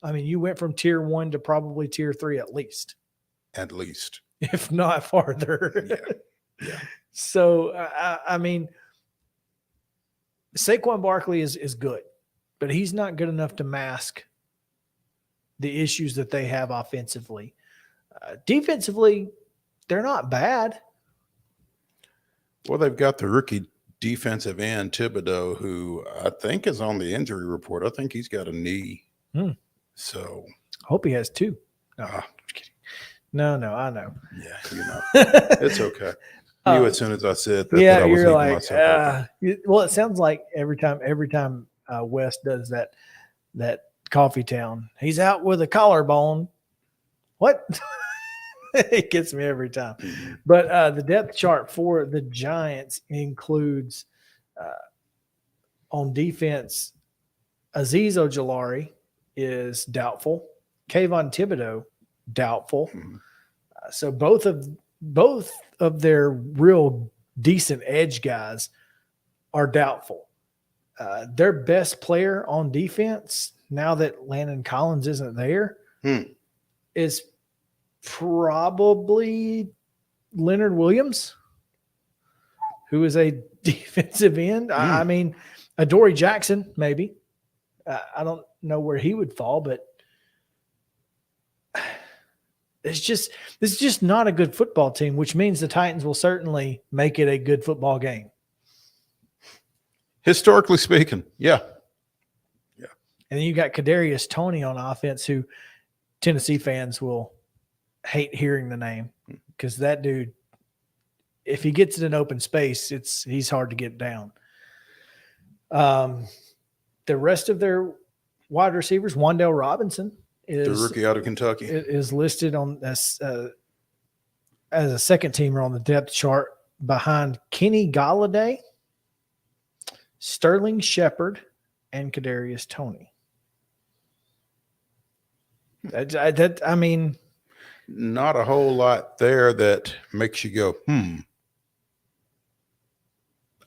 Speaker 2: I mean, you went from tier 1 to probably tier 3 at least.
Speaker 3: At least.
Speaker 2: If not farther.
Speaker 3: Yeah.
Speaker 2: So, I mean, Saquon Barkley is good, but he's not good enough to mask the issues that they have offensively. Defensively, they're not bad.
Speaker 3: Well, they've got the rookie defensive end, Thibodeau, who I think is on the injury report. I think he's got a knee. So
Speaker 2: hope he has 2. No, I'm just kidding. No, I know.
Speaker 3: Yeah, it's okay. I knew as soon as I said that.
Speaker 2: Yeah,
Speaker 3: that I was
Speaker 2: you're like,
Speaker 3: myself
Speaker 2: well, it sounds like every time West does that Coffee Town, he's out with a collarbone. What? It gets me every time. But the depth chart for the Giants includes on defense, Azeez Ojulari is doubtful. Kayvon Thibodeau, doubtful. So both of their real decent edge guys are doubtful. Their best player on defense, now that Landon Collins isn't there, is probably Leonard Williams, who is a defensive end. I mean, Adoree Jackson, maybe. I don't know where he would fall, but this is just not a good football team, which means the Titans will certainly make it a good football game.
Speaker 3: Historically speaking, yeah.
Speaker 2: And then you got Kadarius Toney on offense, who Tennessee fans will hate hearing the name because that dude, if he gets in an open space, he's hard to get down. The rest of their wide receivers, Wan'Dale Robinson,
Speaker 3: the rookie out of Kentucky,
Speaker 2: is listed on as a second teamer on the depth chart behind Kenny Golladay, Sterling Shepard, and Kadarius Toney. I mean,
Speaker 3: not a whole lot there that makes you go,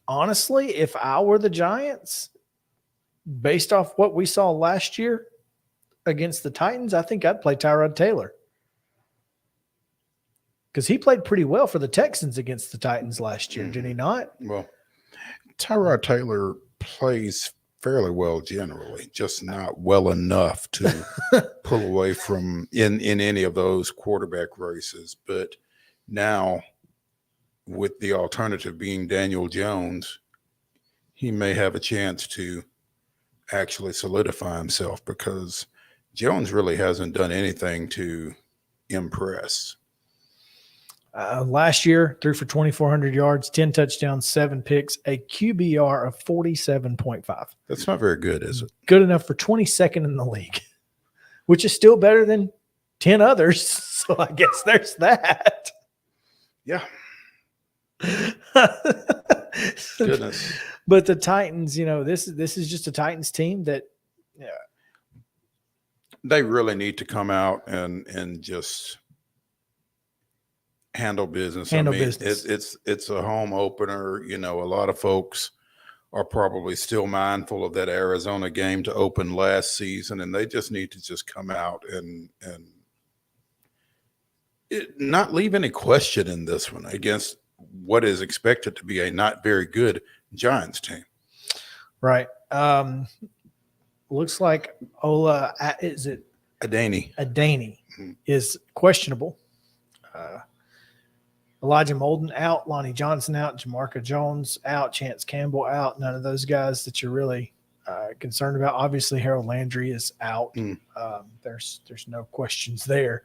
Speaker 2: Honestly, if I were the Giants, based off what we saw last year against the Titans, I think I'd play Tyrod Taylor. Because he played pretty well for the Texans against the Titans last year, did he not?
Speaker 3: Well, Tyrod Taylor plays fairly well generally, just not well enough to pull away from in any of those quarterback races. But now, with the alternative being Daniel Jones, he may have a chance to actually solidify himself because Jones really hasn't done anything to impress.
Speaker 2: Last year, threw for 2,400 yards, 10 touchdowns, 7 picks, a QBR of 47.5.
Speaker 3: That's not very good, is it?
Speaker 2: Good enough for 22nd in the league, which is still better than 10 others. So I guess there's that.
Speaker 3: Yeah. Goodness.
Speaker 2: But the Titans, this is just a Titans team that
Speaker 3: they really need to come out and just handle business.
Speaker 2: Business.
Speaker 3: It's a home opener. A lot of folks are probably still mindful of that Arizona game to open last season, and they just need to just come out and not leave any question in this one against what is expected to be a not very good Giants team.
Speaker 2: Right. Looks like Ola, is it
Speaker 3: Adani
Speaker 2: is questionable. Elijah Molden out, Lonnie Johnson out, Jamarca Jones out, Chance Campbell out. None of those guys that you're really concerned about. Obviously, Harold Landry is out. There's no questions there.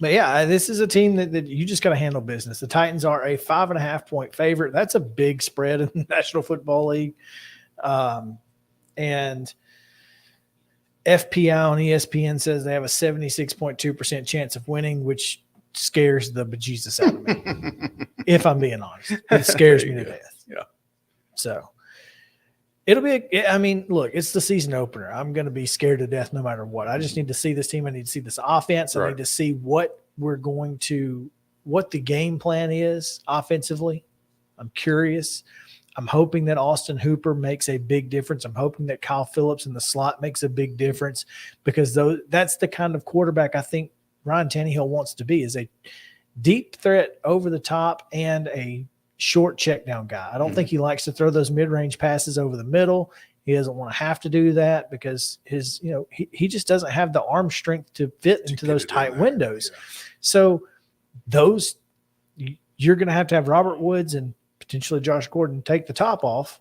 Speaker 2: But yeah, this is a team that you just got to handle business. The Titans are a 5.5-point favorite. That's a big spread in the National Football League. And FPI on ESPN says they have a 76.2% chance of winning, which scares the bejesus out of me. If I'm being honest, it scares me to death.
Speaker 3: Yeah.
Speaker 2: So it'll be, look, it's the season opener. I'm going to be scared to death no matter what. I just need to see this team. I need to see this offense. I need to see what the game plan is offensively. I'm curious. I'm hoping that Austin Hooper makes a big difference. I'm hoping that Kyle Phillips in the slot makes a big difference, because that's the kind of quarterback I think Ryan Tannehill wants to be, is a deep threat over the top and a short check down guy. I don't think he likes to throw those mid-range passes over the middle. He doesn't want to have to do that because he just doesn't have the arm strength to fit into those tight windows. Yeah. So you're going to have Robert Woods and potentially Josh Gordon take the top off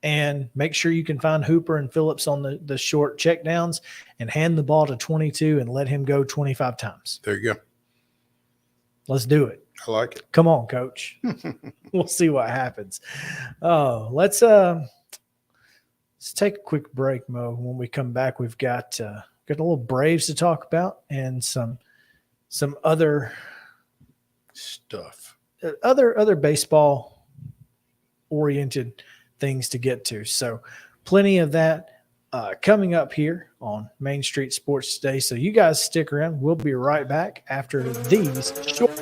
Speaker 2: and make sure you can find Hooper and Phillips on the short check downs and hand the ball to 22 and let him go 25 times.
Speaker 3: There you go.
Speaker 2: Let's do it.
Speaker 3: I like it.
Speaker 2: Come on, coach. We'll see what happens. Oh, let's take a quick break, Mo. When we come back, we've got a little Braves to talk about and some other
Speaker 3: stuff,
Speaker 2: other baseball oriented things to get to. So plenty of that coming up here on Main Street Sports Today. So you guys stick around. We'll be right back after these short.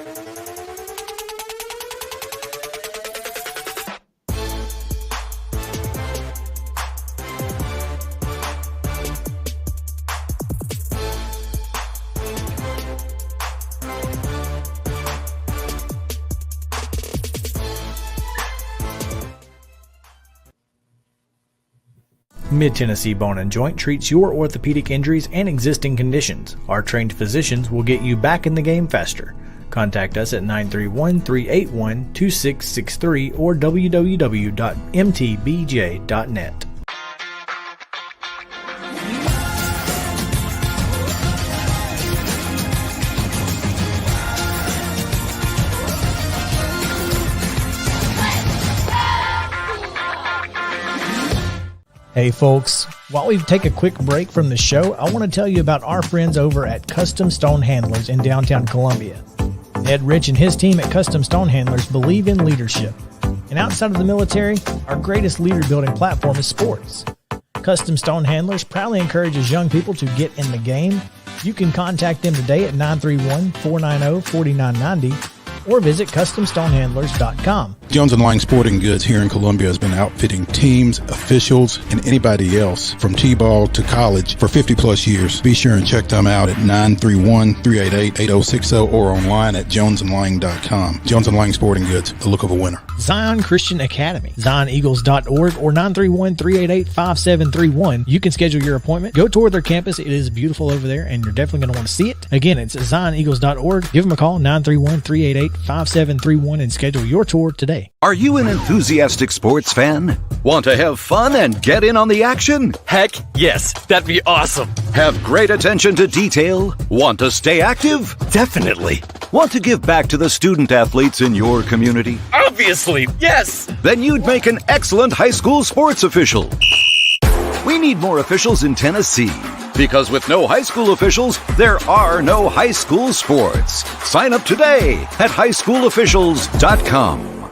Speaker 2: Mid-Tennessee Bone and Joint treats your orthopedic injuries and existing conditions. Our trained physicians will get you back in the game faster. Contact us at 931-381-2663 or www.mtbj.net. Hey folks, while we take a quick break from the show, I want to tell you about our friends over at Custom Stone Handlers in downtown Columbia. Ed Rich and his team at Custom Stone Handlers believe in leadership. And outside of the military, our greatest leader building platform is sports. Custom Stone Handlers proudly encourages young people to get in the game. You can contact them today at 931-490-4990 or visit CustomStonehandlers.com.
Speaker 8: Jones & Lang Sporting Goods here in Columbia has been outfitting teams, officials, and anybody else from T-ball to college for 50-plus years. Be sure and check them out at 931-388-8060 or online at jonesandlang.com. Jones & Lang Sporting Goods, the look of a winner.
Speaker 7: Zion Christian Academy, ZionEagles.org or 931-388-5731. You can schedule your appointment. Go tour their campus. It is beautiful over there, and you're definitely going to want to see it. Again, it's ZionEagles.org. Give them a call, 931-388-5731, and schedule your tour today.
Speaker 4: Are you an enthusiastic sports fan? Want to have fun and get in on the action?
Speaker 5: Heck yes, that'd be awesome.
Speaker 4: Have great attention to detail? Want to stay active?
Speaker 5: Definitely.
Speaker 4: Want to give back to the student athletes in your community?
Speaker 5: Obviously, yes.
Speaker 4: Then you'd make an excellent high school sports official. We need more officials in Tennessee. Because with no high school officials, there are no high school sports. Sign up today at highschoolofficials.com.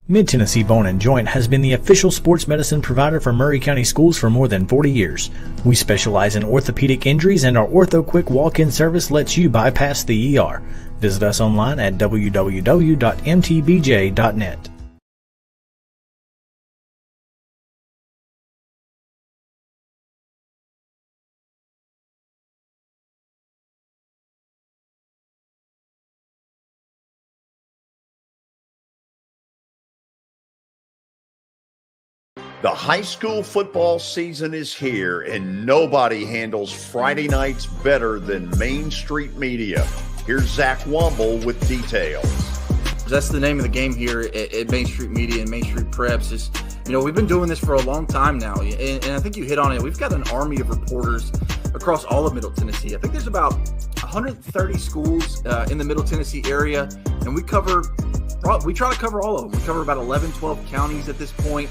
Speaker 7: Mid-Tennessee Bone & Joint has been the official sports medicine provider for Maury County Schools for more than 40 years. We specialize in orthopedic injuries, and our Ortho Quick walk-in service lets you bypass the ER. Visit us online at www.mtbj.net.
Speaker 11: The high school football season is here, and nobody handles Friday nights better than Main Street Media. Here's Zach Womble with details.
Speaker 12: That's the name of the game here at Main Street Media and Main Street Preps. Is, we've been doing this for a long time now, and I think you hit on it. We've got an army of reporters across all of Middle Tennessee. I think there's about 130 schools in the Middle Tennessee area, and we try to cover all of them. We cover about 11, 12 counties at this point.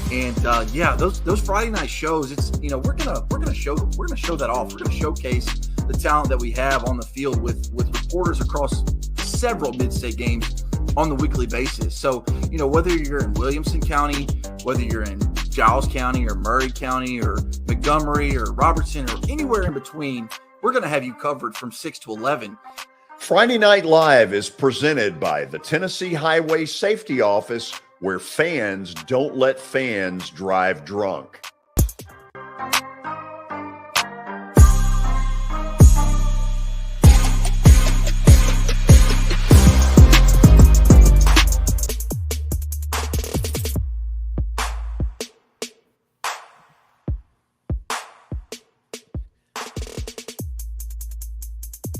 Speaker 12: And those Friday night shows, it's we're gonna show that off. We're gonna showcase the talent that we have on the field with reporters across several mid-state games on the weekly basis. So whether you're in Williamson County, whether you're in Giles County or Murray County or Montgomery or Robertson or anywhere in between, we're gonna have you covered from 6 to 11.
Speaker 11: Friday Night Live is presented by the Tennessee Highway Safety Office, where fans don't let fans drive drunk.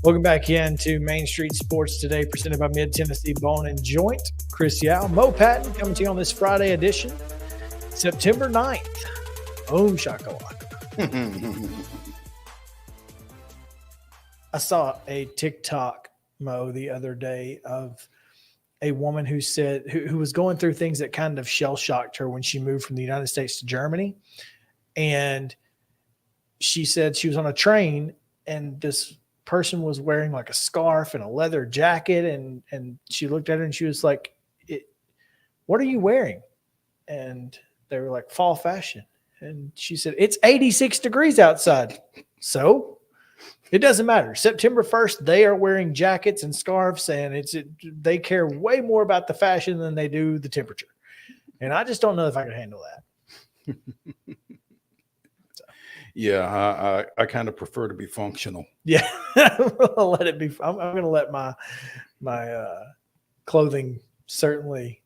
Speaker 2: Welcome back into Main Street Sports Today, presented by Mid-Tennessee Bone & Joint. Chris Yao, Mo Patton coming to you on this Friday edition, September 9th. Boom shakalaka. I saw a TikTok, Mo, the other day of a woman who said, who was going through things that kind of shell-shocked her when she moved from the United States to Germany. And she said she was on a train, and this person was wearing like a scarf and a leather jacket, and she looked at her and she was like, what are you wearing? And they were like, fall fashion. And she said, it's 86 degrees outside. So it doesn't matter. September 1st, they are wearing jackets and scarves, and they care way more about the fashion than they do the temperature. And I just don't know if I can handle that.
Speaker 3: Yeah, I kind of prefer to be functional.
Speaker 2: Yeah, I'll let it be. I'm going to let my clothing certainly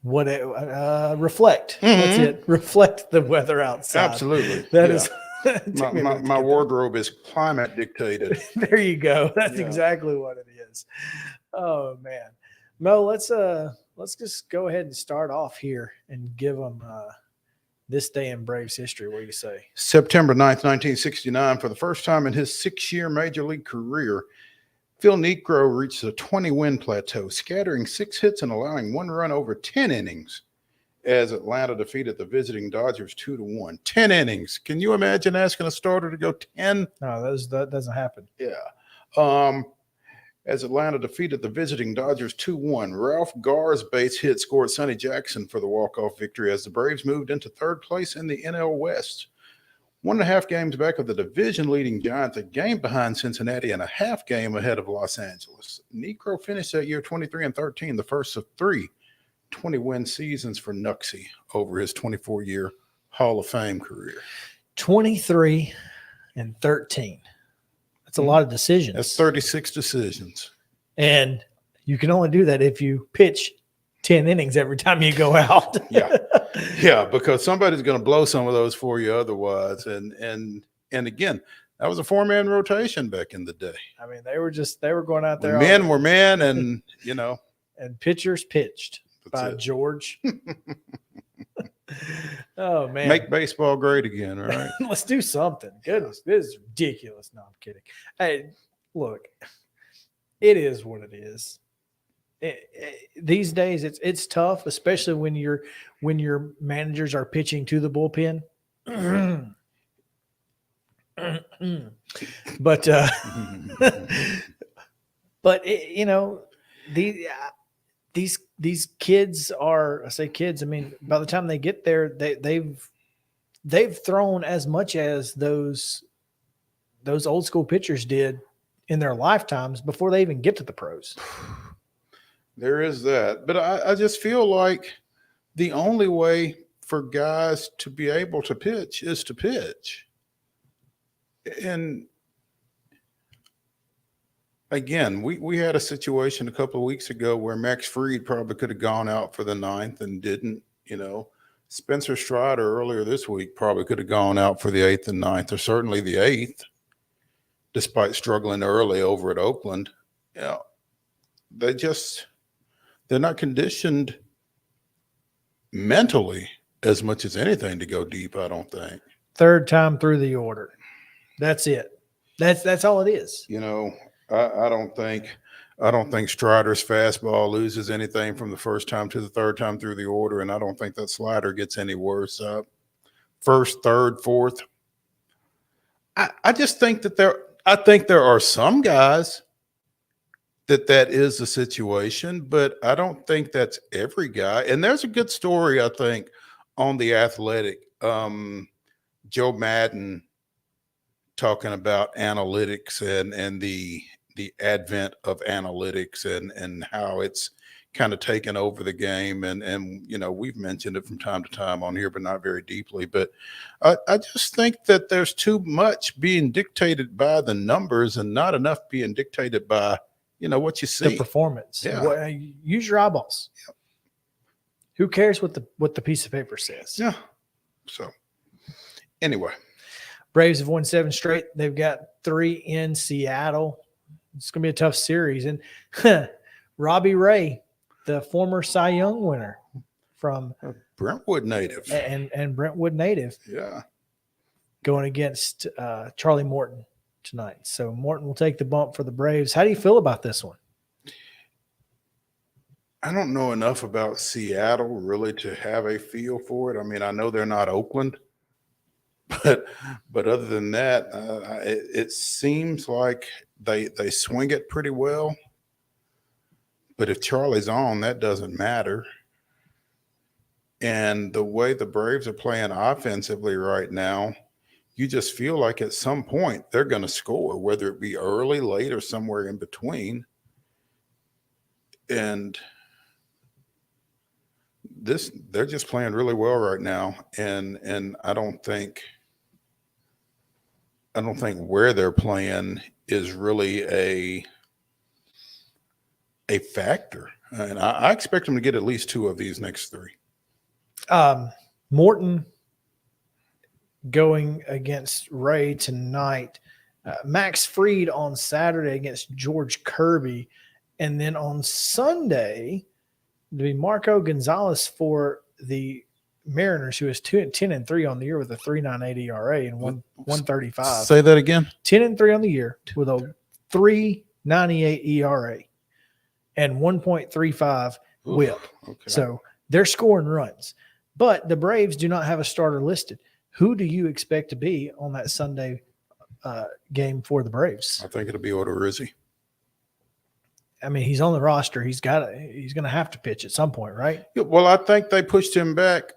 Speaker 2: reflect.
Speaker 3: Mm-hmm.
Speaker 2: That's it. Reflect the weather outside.
Speaker 3: Absolutely.
Speaker 2: That is.
Speaker 3: My wardrobe is climate dictated.
Speaker 2: There you go. That's exactly what it is. Oh man, Mo, let's just go ahead and start off here and give them this day in Braves history. What do you say?
Speaker 3: September 9th, 1969, for the first time in his 6-year major league career, Phil Niekro reached a 20-win plateau, scattering 6 hits and allowing 1 run over 10 innings as Atlanta defeated the visiting Dodgers 2-1. 10 innings. Can you imagine asking a starter to go 10?
Speaker 2: No, that doesn't happen.
Speaker 3: Yeah. As Atlanta defeated the visiting Dodgers 2-1. Ralph Garr's base hit scored Sonny Jackson for the walk-off victory as the Braves moved into 3rd place in the NL West. 1.5 games back of the division-leading Giants, a game behind Cincinnati and a half game ahead of Los Angeles. Niekro finished that year 23-13, the first of 3 20-win seasons for Nuxie over his 24-year Hall of Fame career.
Speaker 2: 23-13. That's a lot of decisions.
Speaker 3: That's 36 decisions.
Speaker 2: And you can only do that if you pitch 10 innings every time you go out.
Speaker 3: Yeah, because somebody's going to blow some of those for you otherwise. And again, that was a 4-man rotation back in the day.
Speaker 2: I mean, they were going out there.
Speaker 3: Men were men, and
Speaker 2: and pitchers pitched by George. Oh man,
Speaker 3: make baseball great again, right?
Speaker 2: Let's do something. Goodness, this is ridiculous. No, I'm kidding. Hey, look, it is what it is. These days, it's tough, especially when your managers are pitching to the bullpen. but these kids are, I say kids, I mean, by the time they get there, they've thrown as much as those old school pitchers did in their lifetimes before they even get to the pros.
Speaker 3: There is that. But I just feel like the only way for guys to be able to pitch is to pitch. And again, we had a situation a couple of weeks ago where Max Fried probably could have gone out for the 9th and didn't. Spencer Strider earlier this week probably could have gone out for the 8th and 9th, or certainly the 8th, despite struggling early over at Oakland. They're not conditioned mentally as much as anything to go deep, I don't think.
Speaker 2: Third time through the order. That's it. That's all it is.
Speaker 3: I don't think Strider's fastball loses anything from the first time to the third time through the order, and I don't think that slider gets any worse. First, third, fourth. I just think that there are some guys that is the situation, but I don't think that's every guy. And there's a good story, I think, on The Athletic. Joe Madden talking about analytics and the advent of analytics and how it's kind of taken over the game. And we've mentioned it from time to time on here, but not very deeply. But I just think that there's too much being dictated by the numbers and not enough being dictated by what you see.
Speaker 2: The performance.
Speaker 3: Yeah.
Speaker 2: Use your eyeballs.
Speaker 3: Yeah.
Speaker 2: Who cares what the piece of paper says?
Speaker 3: Yeah. So anyway,
Speaker 2: Braves have won 7 straight. They've got 3 in Seattle. It's going to be a tough series. And Robbie Ray, the former Cy Young winner from
Speaker 3: Brentwood native
Speaker 2: and Brentwood native.
Speaker 3: Yeah.
Speaker 2: Going against Charlie Morton tonight. So Morton will take the bump for the Braves. How do you feel about this one?
Speaker 3: I don't know enough about Seattle really to have a feel for it. I mean, I know they're not Oakland, but other than that, it seems like they swing it pretty well. But if Charlie's on, that doesn't matter. And the way the Braves are playing offensively right now, you just feel like at some point they're going to score, whether it be early, late, or somewhere in between. And they're just playing really well right now. And I don't think where they're playing is really a factor. And I expect them to get at least 2 of these next 3.
Speaker 2: Morton going against Ray tonight. Max Fried on Saturday against George Kirby. And then on Sunday, to be Marco Gonzalez for the Mariners, who is 10-3 on the year with a 3.98 ERA and 135.
Speaker 3: Say that again.
Speaker 2: 10-3 on the year with a 3.98 ERA and 1.35 WHIP.
Speaker 3: Okay.
Speaker 2: So they're scoring runs. But the Braves do not have a starter listed. Who do you expect to be on that Sunday game for the Braves?
Speaker 3: I think it'll be Odorizzi.
Speaker 2: I mean, he's on the roster. He's going to have to pitch at some point, right?
Speaker 3: Yeah, well, I think they pushed him back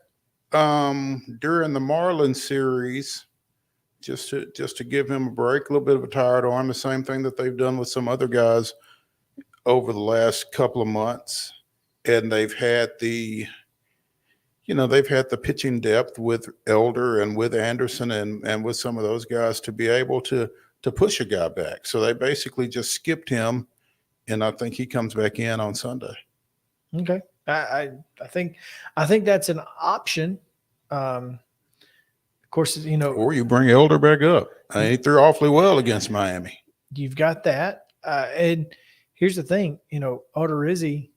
Speaker 3: during the Marlins series just to give him a break, a little bit of a tired arm, the same thing that they've done with some other guys over the last couple of months. And they've had the pitching depth with Elder and with Anderson and with some of those guys to be able to push a guy back. So they basically just skipped him. And I think he comes back in on Sunday.
Speaker 2: Okay, I think that's an option. Of course,
Speaker 3: or you bring Elder back up. He threw awfully well against Miami.
Speaker 2: You've got that, and here's the thing. Odorizzi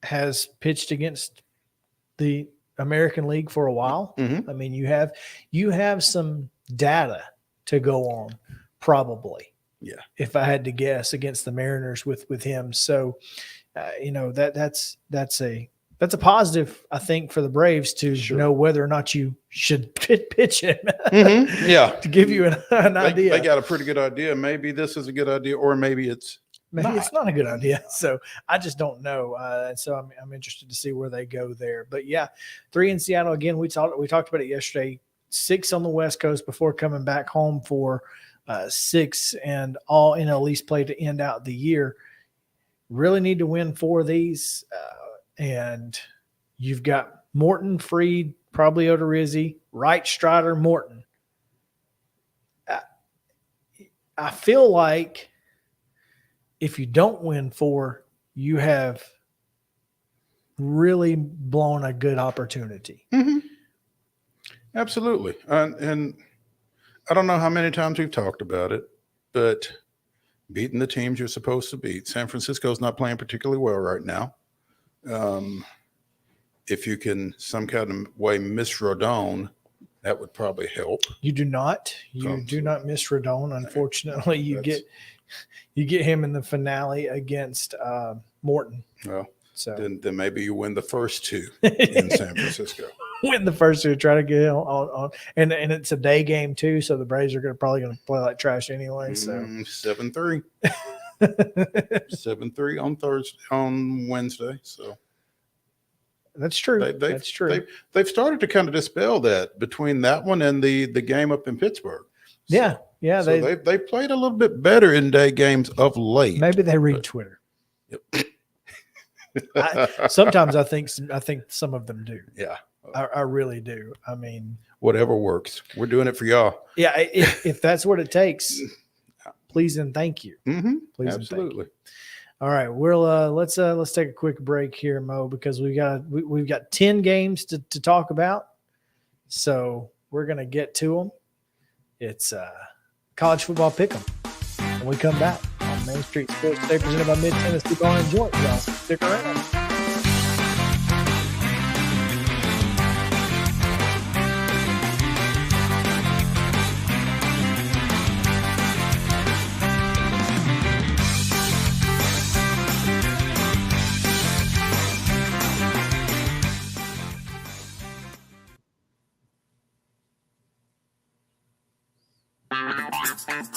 Speaker 2: has pitched against the American League for a while.
Speaker 3: Mm-hmm.
Speaker 2: I mean, you have some data to go on, probably.
Speaker 3: Yeah,
Speaker 2: if I had to guess, against the Mariners with him. So, that's That's a positive, I think, for the Braves to know whether or not you should pitch him.
Speaker 3: Yeah.
Speaker 2: To give you an idea.
Speaker 3: They got a pretty good idea. Maybe this is a good idea, or maybe it's
Speaker 2: not a good idea. So I just don't know. And so I'm interested to see where they go there. But yeah, 3 in Seattle. Again, we talked about it yesterday. 6 on the West Coast before coming back home for 6 and all NL East play to end out the year. Really need to win 4 of these. And you've got Morton, Freed, probably Odorizzi, Wright, Strider, Morton. I feel like if you don't win 4, you have really blown a good opportunity.
Speaker 3: Mm-hmm. Absolutely. And I don't know how many times we've talked about it, but beating the teams you're supposed to beat. San Francisco's not playing particularly well right now. If you can some kind of way miss Rodon, that would probably help.
Speaker 2: You do not. You do not miss Rodon. Unfortunately, you get him in the finale against Morton.
Speaker 3: Well,
Speaker 2: so
Speaker 3: then maybe you win the first 2 in San Francisco.
Speaker 2: Win the first 2, try to get on, and it's a day game too, so the Braves are probably going to play like trash anyway. So
Speaker 3: 7-3, 7-3 on Wednesday. So
Speaker 2: that's true. That's true.
Speaker 3: They've started to kind of dispel that between that one and the game up in Pittsburgh. So,
Speaker 2: yeah.
Speaker 3: So they played a little bit better in day games of late.
Speaker 2: Maybe they read Twitter.
Speaker 3: Yep.
Speaker 2: Sometimes I think some of them do.
Speaker 3: Yeah.
Speaker 2: I really do. I mean,
Speaker 3: whatever works. We're doing it for y'all.
Speaker 2: Yeah, if that's what it takes, please and thank you.
Speaker 3: Mm-hmm.
Speaker 2: Please,
Speaker 3: absolutely.
Speaker 2: All right, we'll let's take a quick break here, Mo, because we've got 10 games to talk about, so we're gonna get to them. It's college football pick'em when we come back on Main Street Sports Today, presented by Mid Tennessee Bar and Joint. Y'all stick around.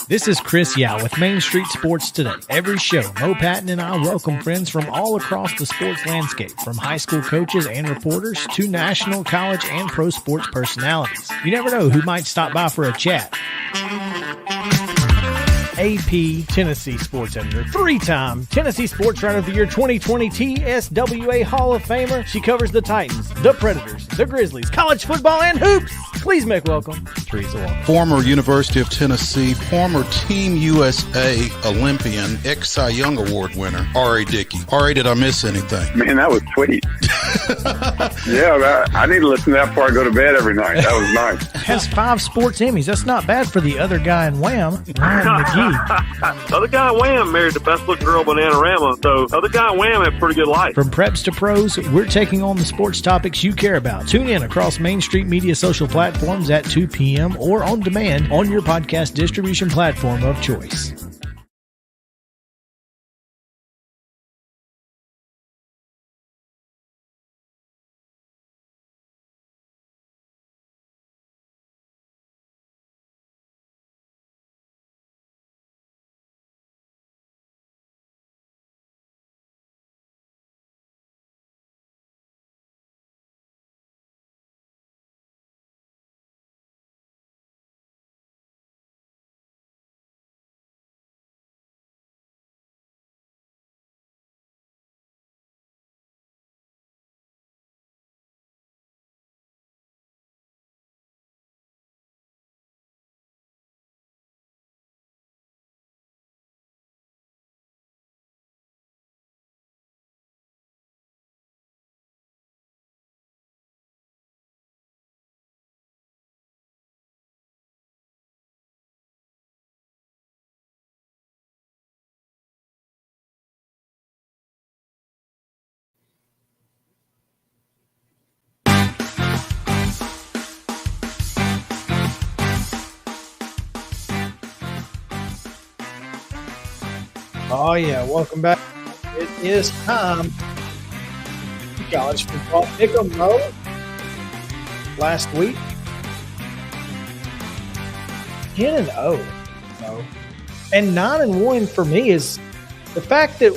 Speaker 7: This is Chris Yao with Main Street Sports Today. Every show, Mo Patton and I welcome friends from all across the sports landscape, from high school coaches and reporters to national, college, and pro sports personalities. You never know who might stop by for a chat. AP Tennessee sports editor, 3-time Tennessee Sports Writer of the Year 2020 TSWA Hall of Famer. She covers the Titans, the Predators, the Grizzlies, college football, and hoops. Please make welcome Teresa Walker.
Speaker 8: Former University of Tennessee, former Team USA Olympian, ex-Cy Young Award winner, R.A. Dickey. R.A., did I miss anything?
Speaker 9: Man, that was sweet. Yeah, I need to listen to that before I go to bed every night. That was nice.
Speaker 7: Has 5 sports Emmys. That's not bad for the other guy in Wham, Ryan McGee.
Speaker 10: Other guy in Wham married the best looking girl, Bananarama. So other guy in Wham had a pretty good life.
Speaker 7: From preps to pros, we're taking on the sports topics you care about. Tune in across Main Street Media social platforms at 2 p.m. or on demand on your podcast distribution platform of choice.
Speaker 2: Oh, yeah. Welcome back. It is time college football. Pick 'em Mo last week. 10-0, Mo. And 9-1 for me is the fact that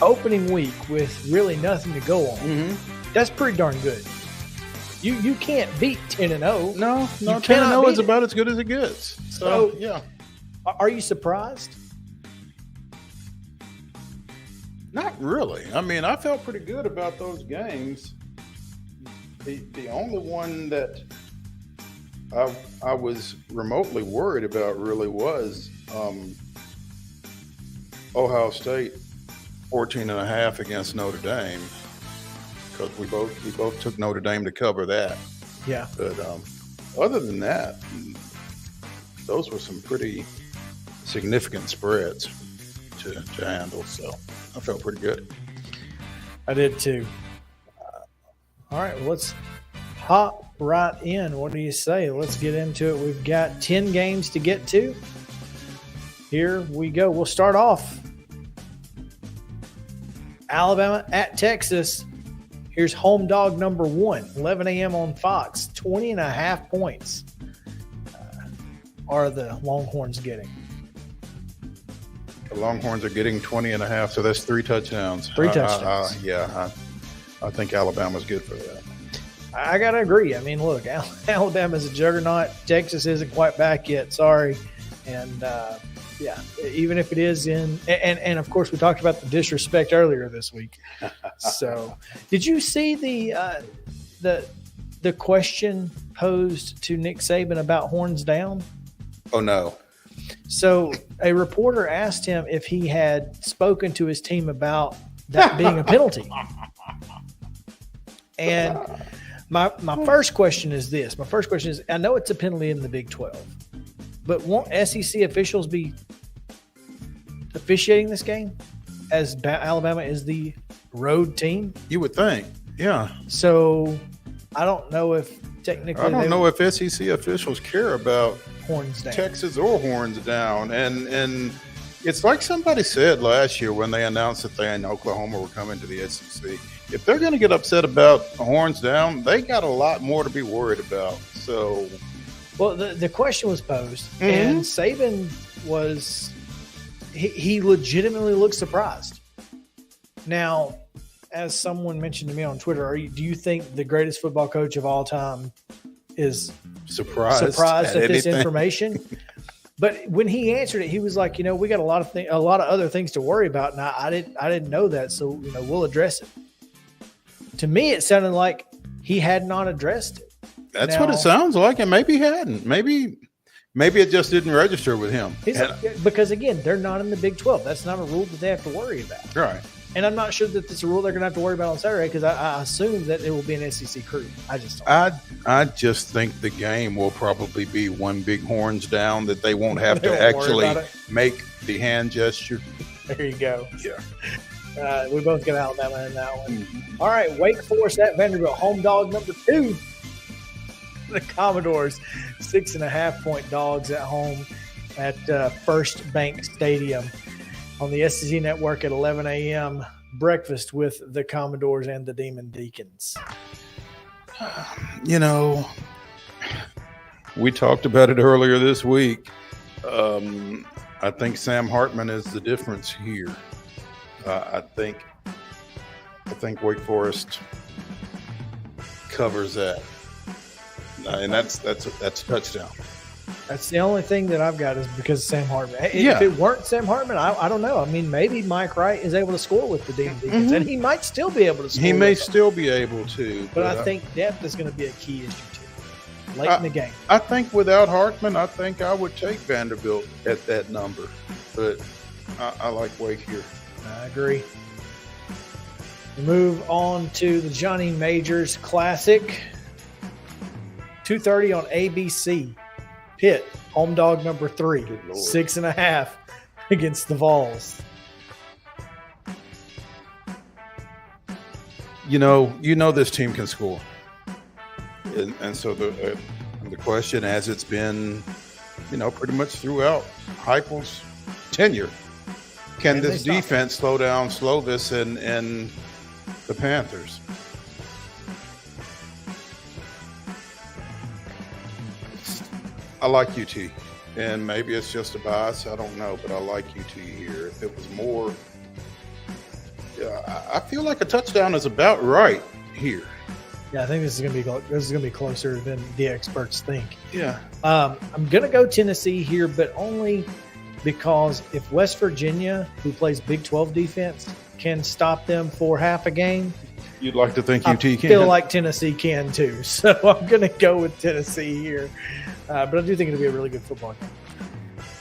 Speaker 2: opening week with really nothing to go on. That's pretty darn good. You can't beat 10-0.
Speaker 3: No,
Speaker 2: 10-0
Speaker 3: is about as good as it gets. So yeah.
Speaker 2: Are you surprised?
Speaker 3: Not really. I mean, I felt pretty good about those games. The only one that I was remotely worried about really was Ohio State 14.5 against Notre Dame, because we both took Notre Dame to cover that.
Speaker 2: Yeah.
Speaker 3: But other than that, those were some pretty significant spreads to handle. So I felt pretty good.
Speaker 2: I did too. All right, well, let's hop right in. What do you say? Let's get into it. We've got 10 games to get to. Here we go. We'll start off Alabama at Texas. Here's home dog number 1, 11 a.m. on Fox. 20.5 points are the Longhorns getting.
Speaker 3: The Longhorns are getting 20.5, so that's 3 touchdowns.
Speaker 2: 3 touchdowns.
Speaker 3: I think Alabama's good for that.
Speaker 2: I got to agree. I mean, look, Alabama's a juggernaut. Texas isn't quite back yet. Sorry. And, even if it is and of course, we talked about the disrespect earlier this week. So did you see the question posed to Nick Saban about horns down?
Speaker 3: Oh, no.
Speaker 2: So a reporter asked him if he had spoken to his team about that being a penalty. And my first question is this. My first question is, I know it's a penalty in the Big 12, but won't SEC officials be officiating this game as Alabama is the road team?
Speaker 3: You would think, yeah.
Speaker 2: So I don't know if technically
Speaker 3: I don't know if SEC officials care about
Speaker 2: horns down.
Speaker 3: Texas or horns down. And it's like somebody said last year when they announced that they and Oklahoma were coming to the SEC. If they're going to get upset about horns down, they got a lot more to be worried about. So,
Speaker 2: well, the question was posed, and Saban was he legitimately looked surprised. Now, as someone mentioned to me on Twitter, do you think the greatest football coach of all time is surprised at this information? But when he answered it, he was like, we got a lot of other things to worry about, and I didn't know that, so we'll address it. To me, it sounded like he had not addressed it.
Speaker 3: That's what it sounds like, and maybe he hadn't. Maybe it just didn't register with him.
Speaker 2: Because again, they're not in the Big 12. That's not a rule that they have to worry about.
Speaker 3: Right.
Speaker 2: And I'm not sure that it's a rule they're going to have to worry about on Saturday, because I assume that it will be an SEC crew.
Speaker 3: I just think the game will probably be one big horns down, that they won't have to actually make the hand gesture.
Speaker 2: There you go.
Speaker 3: Yeah.
Speaker 2: We both got Alabama in that one. All right, Wake Forest at Vanderbilt, home dog number 2. The Commodores, 6.5-point dogs at home at First Bank Stadium on the SEC Network at 11 a.m. Breakfast with the Commodores and the Demon Deacons.
Speaker 3: We talked about it earlier this week. I think Sam Hartman is the difference here. I think Wake Forest covers that, and that's a touchdown.
Speaker 2: That's the only thing that I've got is because of Sam Hartman. If it weren't Sam Hartman, I don't know. I mean, maybe Mike Wright is able to score with the Demon Deacons, and he might still be able to score.
Speaker 3: He may still be able to.
Speaker 2: But I think depth is going to be a key issue, too, late in the game.
Speaker 3: I think without Hartman, I think I would take Vanderbilt at that number. But I like Wake here.
Speaker 2: I agree. We move on to the Johnny Majors Classic. 2:30 on ABC. Pitt, home dog number 3, 6.5 against the Vols.
Speaker 3: This team can score, and so the question, as it's been, pretty much throughout Heupel's tenure, can this defense slow this and The Panthers. I like UT, and maybe it's just a bias. I don't know, but I like UT here. If it was more, I feel like a touchdown is about right here.
Speaker 2: Yeah, I think this is gonna be closer than the experts think.
Speaker 3: Yeah.
Speaker 2: I'm gonna go Tennessee here, but only because if West Virginia, who plays Big 12 defense, can stop them for half a game,
Speaker 3: you'd like to think UT can.
Speaker 2: I feel like Tennessee can too. So I'm going to go with Tennessee here. But I do think it'll be a really good football game.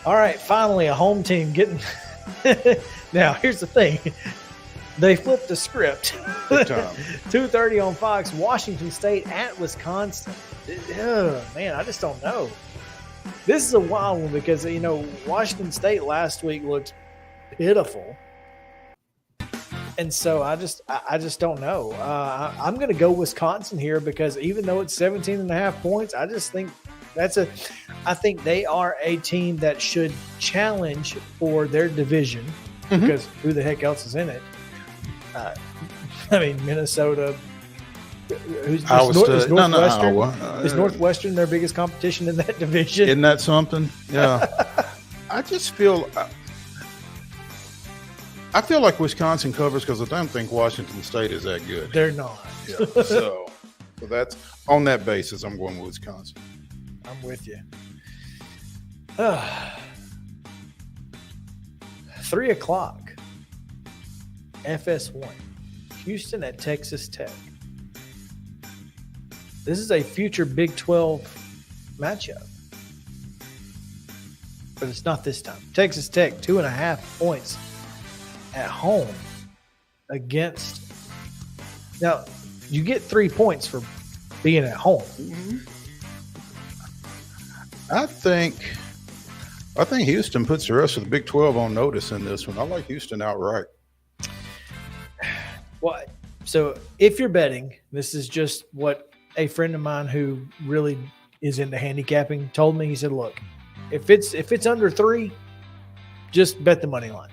Speaker 2: All right, finally a home team getting – now, here's the thing. They flipped the script. 2:30 on Fox, Washington State at Wisconsin. Man, I just don't know. This is a wild one because, Washington State last week looked pitiful. And so I just don't know. I'm going to go Wisconsin here because even though it's 17.5 points, I just think I think they are a team that should challenge for their division because who the heck else is in it? Minnesota. Is Northwestern their biggest competition in that division?
Speaker 3: Isn't that something? Yeah. I just feel like Wisconsin covers because I don't think Washington State is that good.
Speaker 2: They're not.
Speaker 3: Yeah. So that's on that basis. I'm going with Wisconsin.
Speaker 2: I'm with you. 3 o'clock. FS1. Houston at Texas Tech. This is a future Big 12 matchup. But it's not this time. Texas Tech, 2.5 points at home against. Now, you get 3 points for being at home.
Speaker 3: I think Houston puts the rest of the Big 12 on notice in this one. I like Houston outright.
Speaker 2: Well, so if you're betting, this is just what a friend of mine who really is into handicapping told me. He said, look, if it's under 3, just bet the money line.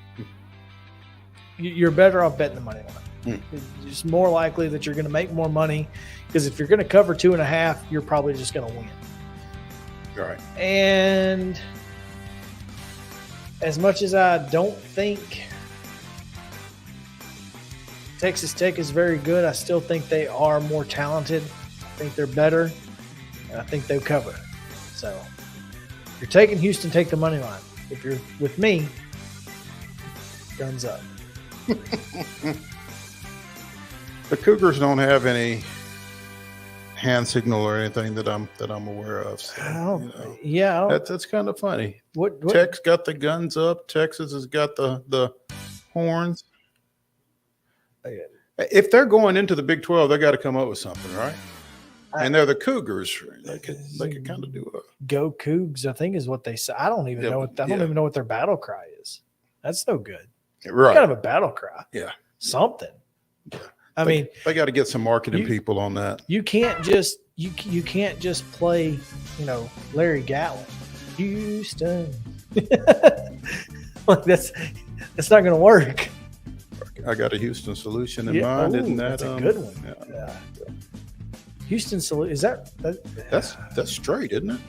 Speaker 2: You're better off betting the money line. It's more likely that you're going to make more money because if you're going to cover 2.5, you're probably just going to win.
Speaker 3: Right.
Speaker 2: And as much as I don't think Texas Tech is very good, I still think they are more talented. I think they're better, and I think they'll cover. So if you're taking Houston, take the money line. If you're with me, guns up.
Speaker 3: The Cougars don't have any hand signal or anything that I'm aware of. So, that's kind of funny.
Speaker 2: What
Speaker 3: Tech's got the guns up. Texas has got the horns. If they're going into the Big 12, they got to come up with something, right? And they're the Cougars. They could kind of do a
Speaker 2: go Cougs, I think is what they say. I don't even know what their battle cry is. That's no good.
Speaker 3: Right.
Speaker 2: Kind of a battle cry.
Speaker 3: Yeah.
Speaker 2: Something.
Speaker 3: I mean, they got to get some marketing people on that.
Speaker 2: You can't just you can't just play, Larry Gatlin. Houston. Like that's not going to work.
Speaker 3: I got a Houston solution in mind. Isn't that
Speaker 2: that's a good one? Yeah. Houston solution is
Speaker 3: that's straight, isn't it?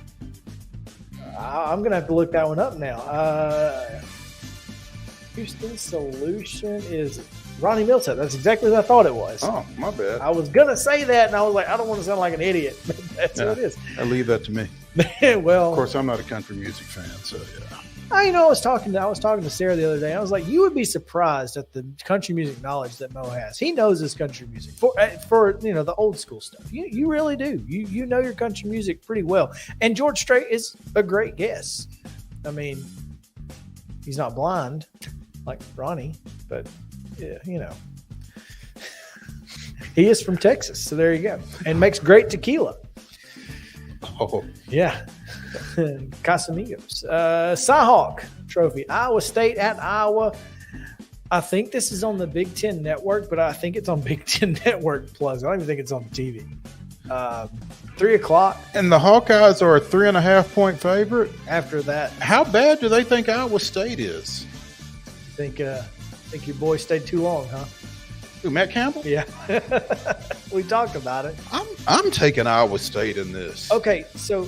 Speaker 2: I'm gonna have to look that one up now. Houston solution is Ronnie Millsap. That's exactly what I thought it was.
Speaker 3: Oh, my bad.
Speaker 2: I was gonna say that, and I was like, I don't want to sound like an idiot. But that's what it is.
Speaker 3: I leave that to me.
Speaker 2: Well,
Speaker 3: of course, I'm not a country music fan, so yeah.
Speaker 2: I was talking to Sarah the other day. I was like, you would be surprised at the country music knowledge that Mo has. He knows his country music for the old school stuff. You really do. You know your country music pretty well. And George Strait is a great guess. I mean, he's not blind like Ronnie, but he is from Texas. So there you go. And makes great tequila.
Speaker 3: Oh
Speaker 2: yeah. Casamigos. Cyhawk Trophy. Iowa State at Iowa. I think this is on the Big Ten Network, but I think it's on Big Ten Network Plus. I don't even think it's on TV. 3 o'clock.
Speaker 3: And the Hawkeyes are a 3.5 point favorite.
Speaker 2: After that,
Speaker 3: how bad do they think Iowa State is?
Speaker 2: Think your boy stayed too long, huh?
Speaker 3: Who, Matt Campbell?
Speaker 2: Yeah. We talked about it.
Speaker 3: I'm taking Iowa State in this.
Speaker 2: Okay, so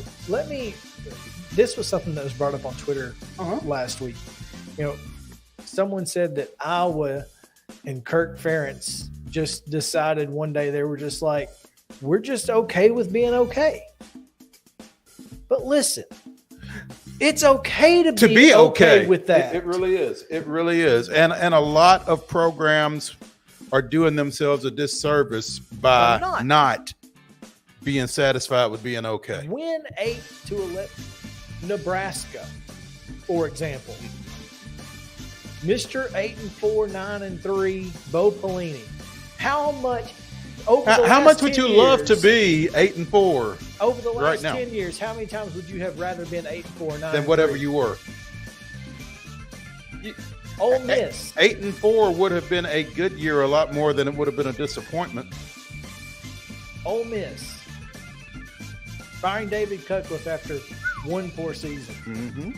Speaker 2: this was something that was brought up on Twitter last week. Someone said that Iowa and Kirk Ferentz just decided one day they were just like, we're just okay with being okay. But listen, it's okay to be okay with that.
Speaker 3: It really is. It really is. And a lot of programs are doing themselves a disservice by not being satisfied with being okay.
Speaker 2: Win 8-11 Nebraska, for example. Mr. 8-4, 9-3, Bo Pelini. How much
Speaker 3: would you love to be 8-4
Speaker 2: over the last
Speaker 3: right now?
Speaker 2: 10 years? How many times would you have rather been 8-4, 9-3
Speaker 3: than whatever you were?
Speaker 2: Ole Miss
Speaker 3: 8-4 would have been a good year, a lot more than it would have been a disappointment.
Speaker 2: Ole Miss firing David Cutcliffe after one poor season,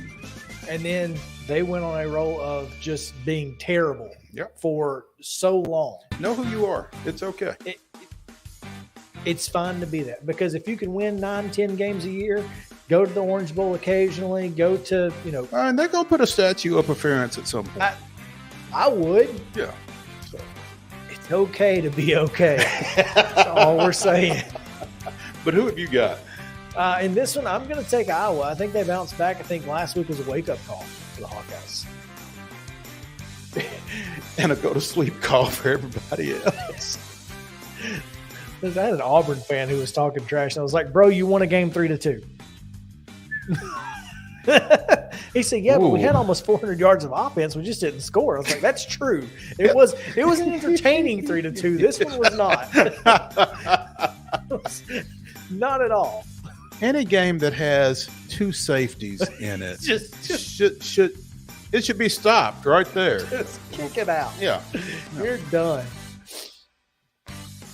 Speaker 2: and then they went on a roll of just being terrible for so long.
Speaker 3: Know who you are. It's okay.
Speaker 2: It's fine to be that, because if you can win 9-10 games a year, go to the Orange Bowl occasionally, go to,
Speaker 3: and they're going to put a statue up of Ferentz at some point.
Speaker 2: I would.
Speaker 3: Yeah.
Speaker 2: So it's okay to be okay. That's all we're saying.
Speaker 3: But who have you got?
Speaker 2: In this one, I'm going to take Iowa. I think they bounced back. I think last week was a wake-up call for the Hawkeyes.
Speaker 3: And a go-to-sleep call for everybody else.
Speaker 2: I had an Auburn fan who was talking trash, and I was like, bro, you won a game 3-2. He said, yeah, but we had almost 400 yards of offense. We just didn't score. I was like, that's true. It was an entertaining 3-2. This one was not. Not at all.
Speaker 3: Any game that has two safeties in it should be stopped right there.
Speaker 2: Just kick it out.
Speaker 3: Yeah.
Speaker 2: You're done.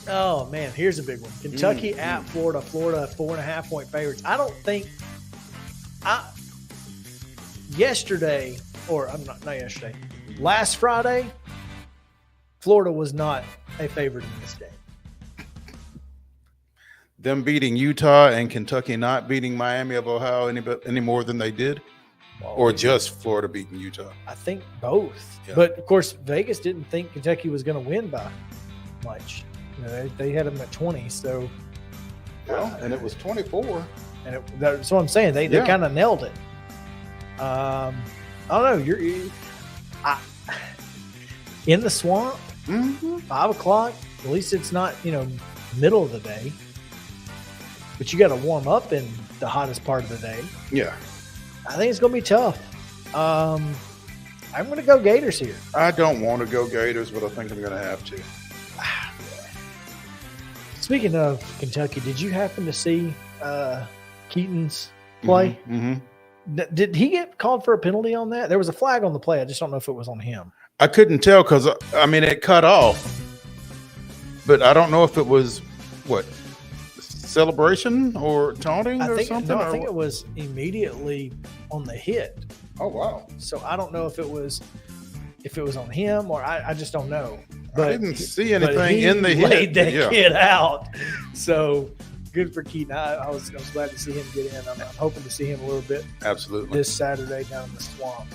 Speaker 2: Oh, man, here's a big one. Kentucky at Florida. Florida, 4.5-point favorites. I don't think last Friday, Florida was not a favorite in this game.
Speaker 3: Them beating Utah and Kentucky not beating Miami of Ohio any more than they did? Or just Florida beating Utah?
Speaker 2: I think both. Yeah. But, of course, Vegas didn't think Kentucky was going to win by much. They had them at 20, so.
Speaker 3: Well, and it was 24.
Speaker 2: And that's what I'm saying. They kind of nailed it. I don't know. You're in the swamp, 5 o'clock. At least it's not, middle of the day. But you got to warm up in the hottest part of the day.
Speaker 3: Yeah.
Speaker 2: I think it's going to be tough. I'm going to go Gators here.
Speaker 3: I don't want to go Gators, but I think I'm going to have to.
Speaker 2: Speaking of Kentucky, did you happen to see Keaton's play? Did he get called for a penalty on that? There was a flag on the play. I just don't know if it was on him.
Speaker 3: I couldn't tell because, it cut off. But I don't know if it was, celebration or taunting or something?
Speaker 2: No, I think it was immediately on the hit.
Speaker 3: Oh, wow.
Speaker 2: So I don't know if it was on him or I just don't know. But
Speaker 3: I didn't see anything in the hit.
Speaker 2: Laid that kid out. So good for Keaton. I was glad to see him get in. I'm hoping to see him a little bit.
Speaker 3: Absolutely.
Speaker 2: This Saturday down in the swamp.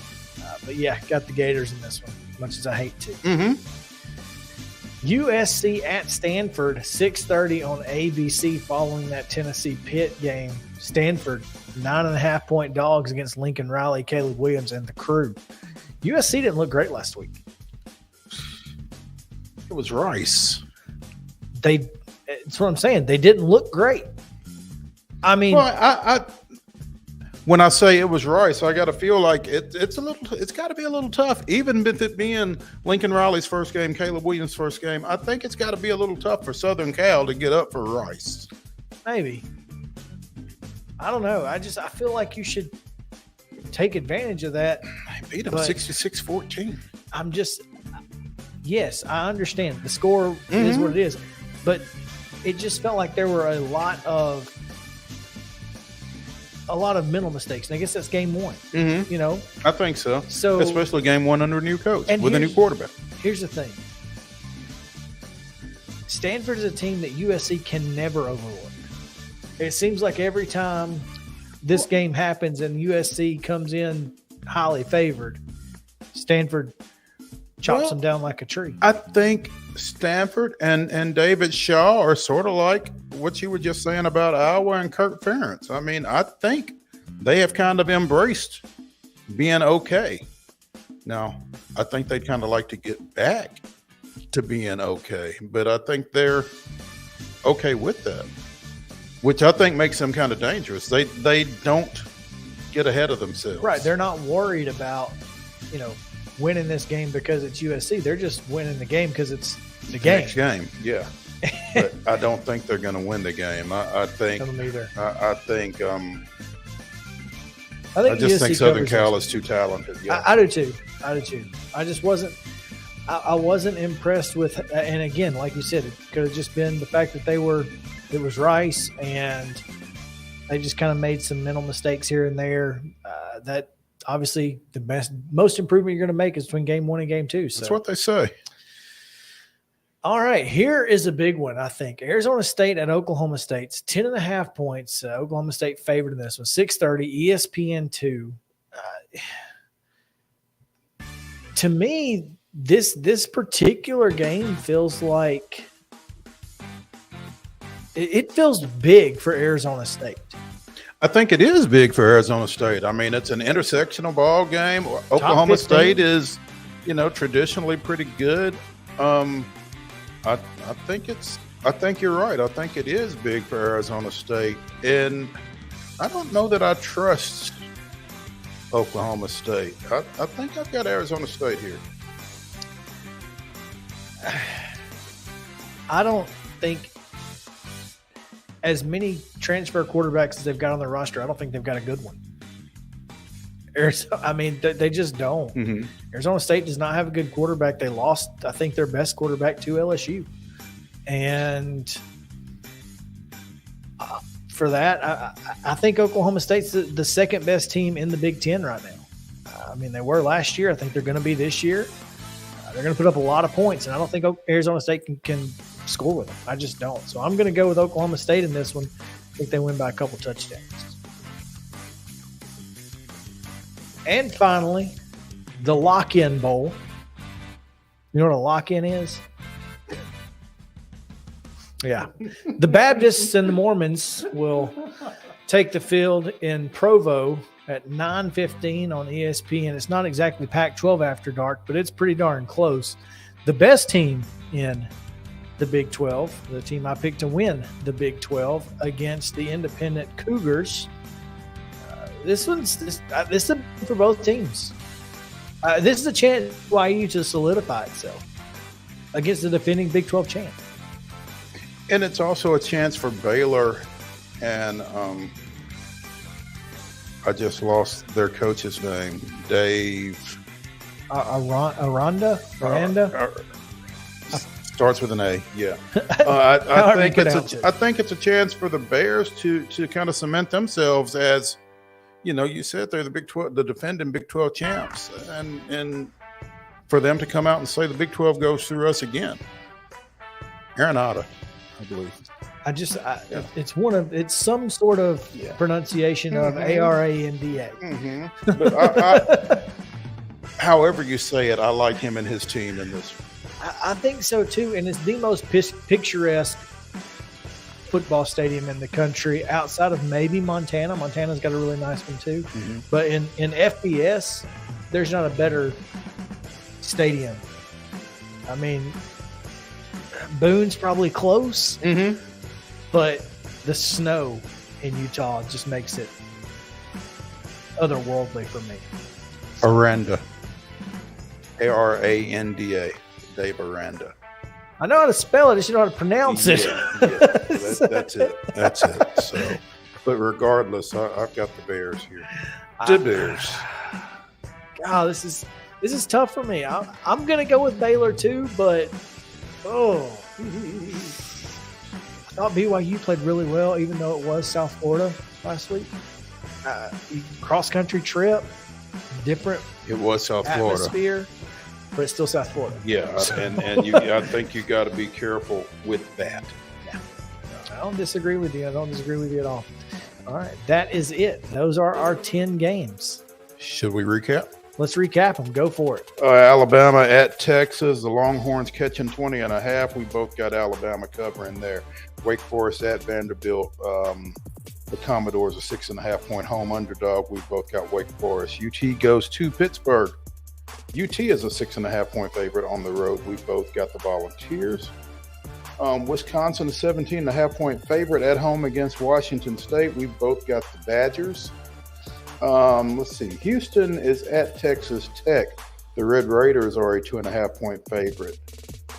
Speaker 2: But yeah, got the Gators in this one, much as I hate to. USC at Stanford, 6:30 on ABC following that Tennessee Pitt game. Stanford, 9.5-point dogs against Lincoln Riley, Caleb Williams, and the crew. USC didn't look great last week.
Speaker 3: It was Rice.
Speaker 2: That's what I'm saying. They didn't look great. I mean,
Speaker 3: when I say it was Rice, I got to feel like it's got to be a little tough, even with it being Lincoln Riley's first game, Caleb Williams' first game. I think it's got to be a little tough for Southern Cal to get up for Rice.
Speaker 2: Maybe. I don't know. I feel like you should take advantage of that.
Speaker 3: They beat them 66-14.
Speaker 2: Yes, I understand. The score is what it is, but it just felt like there were a lot of mental mistakes. And I guess that's game one.
Speaker 3: I think so. Especially game one under a new coach with a new quarterback.
Speaker 2: Here's the thing. Stanford is a team that USC can never overlook. It seems like every time this game happens and USC comes in highly favored, Stanford chops them down like a tree.
Speaker 3: I think Stanford and David Shaw are sort of like what you were just saying about Iowa and Kirk Ferentz. I mean, I think they have kind of embraced being okay. Now, I think they'd kind of like to get back to being okay, but I think they're okay with that, which I think makes them kind of dangerous. They don't get ahead of themselves.
Speaker 2: Right. They're not worried about, winning this game because it's USC. They're just winning the game because it's the game.
Speaker 3: Next game, yeah. But I don't think they're going to win the game. I think.
Speaker 2: Either.
Speaker 3: I think.
Speaker 2: I
Speaker 3: just think Southern Cal is too talented. Yeah.
Speaker 2: I do too. I just wasn't. I wasn't impressed with. And again, like you said, it could have just been the fact that it was Rice, and they just kind of made some mental mistakes here and there. That obviously most improvement you're going to make is between game 1 and game 2. So.
Speaker 3: That's what they say.
Speaker 2: All right, here is a big one, I think. Arizona State at Oklahoma State. It's 10.5 points. Oklahoma State favored in this one. 6:30, ESPN2. To me, this particular game feels like it feels big for Arizona State.
Speaker 3: I think it is big for Arizona State. I mean, it's an intersectional ball game. Oklahoma State is, traditionally pretty good. I think you're right. I think it is big for Arizona State. And I don't know that I trust Oklahoma State. I think I've got Arizona State here.
Speaker 2: I don't think as many transfer quarterbacks as they've got on their roster, I don't think they've got a good one. They just don't.
Speaker 3: Mm-hmm.
Speaker 2: Arizona State does not have a good quarterback. They lost, I think, their best quarterback to LSU. And for that, I think Oklahoma State's the second best team in the Big Ten right now. They were last year. I think they're going to be this year. They're going to put up a lot of points, and I don't think Arizona State can score with them. I just don't. So I'm going to go with Oklahoma State in this one. I think they win by a couple touchdowns. And finally, the lock-in bowl. You know what a lock-in is? Yeah. The Baptists and the Mormons will take the field in Provo at 9:15 on ESPN. It's not exactly Pac-12 after dark, but it's pretty darn close. The best team in the Big 12, the team I picked to win the Big 12 against the independent Cougars. This is for both teams. This is a chance for IU to solidify itself against the defending Big 12 champ.
Speaker 3: And it's also a chance for Baylor and I just lost their coach's name, Dave.
Speaker 2: Aranda?
Speaker 3: Starts with an A, yeah. I think it's a chance for the Bears to kind of cement themselves as, you said they're the Big 12, the defending Big 12 champs, and for them to come out and say the Big 12 goes through us again. Arenada, I believe.
Speaker 2: It's some sort of pronunciation of Aranda.
Speaker 3: Mm-hmm. But however you say it, I like him and his team in this.
Speaker 2: I think so too, and it's the most picturesque football stadium in the country outside of maybe Montana. Montana's got a really nice one too.
Speaker 3: Mm-hmm.
Speaker 2: But in FBS, there's not a better stadium. Boone's probably close, but the snow in Utah just makes it otherworldly for me.
Speaker 3: Aranda. Aranda. Dave Aranda.
Speaker 2: I know how to spell it. I just know how to pronounce it.
Speaker 3: That's it. So, but regardless, I've got the Bears here. The Bears.
Speaker 2: God, this is tough for me. I'm going to go with Baylor too, but I thought BYU played really well, even though it was South Florida last week. Cross country trip, different.
Speaker 3: It was South
Speaker 2: atmosphere.
Speaker 3: Florida.
Speaker 2: but it's still South Florida.
Speaker 3: Yeah,
Speaker 2: So-
Speaker 3: and I think you got to be careful with that.
Speaker 2: I don't disagree with you. I don't disagree with you at all. All right, that is it. Those are our 10 games.
Speaker 3: Should we recap?
Speaker 2: Let's recap them. Go for it.
Speaker 3: Alabama at Texas. The Longhorns catching 20.5. We both got Alabama covering there. Wake Forest at Vanderbilt. The Commodores a 6.5-point home underdog. We both got Wake Forest. UT goes to Pittsburgh. UT is a 6.5-point favorite on the road. We both got the Volunteers. Wisconsin a 17.5-point favorite at home against Washington State. We both got the Badgers. Let's see. Houston is at Texas Tech. The Red Raiders are a 2.5-point favorite.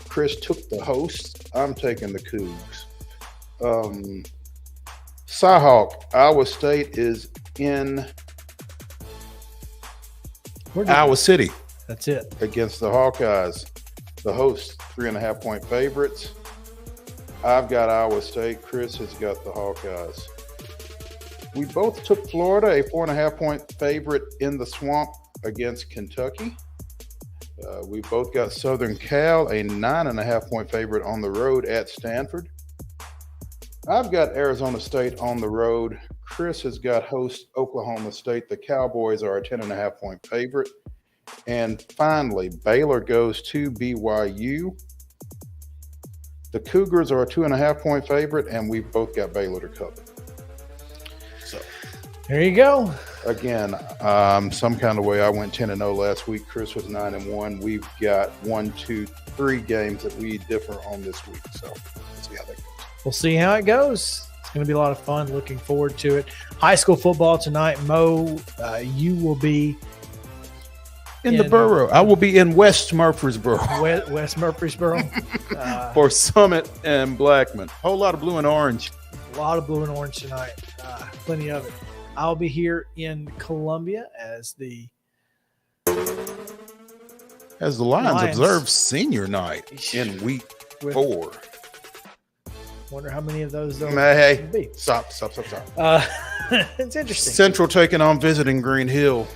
Speaker 3: Chris took the host. I'm taking the Cougs. Cyhawk, Iowa State is in Iowa City.
Speaker 2: That's it.
Speaker 3: Against the Hawkeyes. The host, 3.5-point favorites. I've got Iowa State. Chris has got the Hawkeyes. We both took Florida, a 4.5-point favorite in the Swamp against Kentucky. We both got Southern Cal, a 9.5-point favorite on the road at Stanford. I've got Arizona State on the road. Chris has got host Oklahoma State. The Cowboys are a 10.5-point favorite. And finally, Baylor goes to BYU. The Cougars are a 2.5-point favorite, and we've both got Baylor to cover. So
Speaker 2: there you go.
Speaker 3: Again, some kind of way I went 10-0 last week. Chris was 9-1. We've got 1, 2, 3 games that we differ on this week. So let's see how that goes.
Speaker 2: We'll see how it goes. It's going to be a lot of fun. Looking forward to it. High school football tonight. Mo, you will be
Speaker 3: in the borough. I will be in West Murfreesboro.
Speaker 2: West Murfreesboro.
Speaker 3: For Summit and Blackman. Whole lot of blue and orange.
Speaker 2: A lot of blue and orange tonight. Plenty of it. I'll be here in Columbia as the
Speaker 3: Lions observe senior night in week 4.
Speaker 2: Wonder how many of those there
Speaker 3: Hey,
Speaker 2: will be.
Speaker 3: Stop.
Speaker 2: It's interesting.
Speaker 3: Central taking on visiting Green Hill.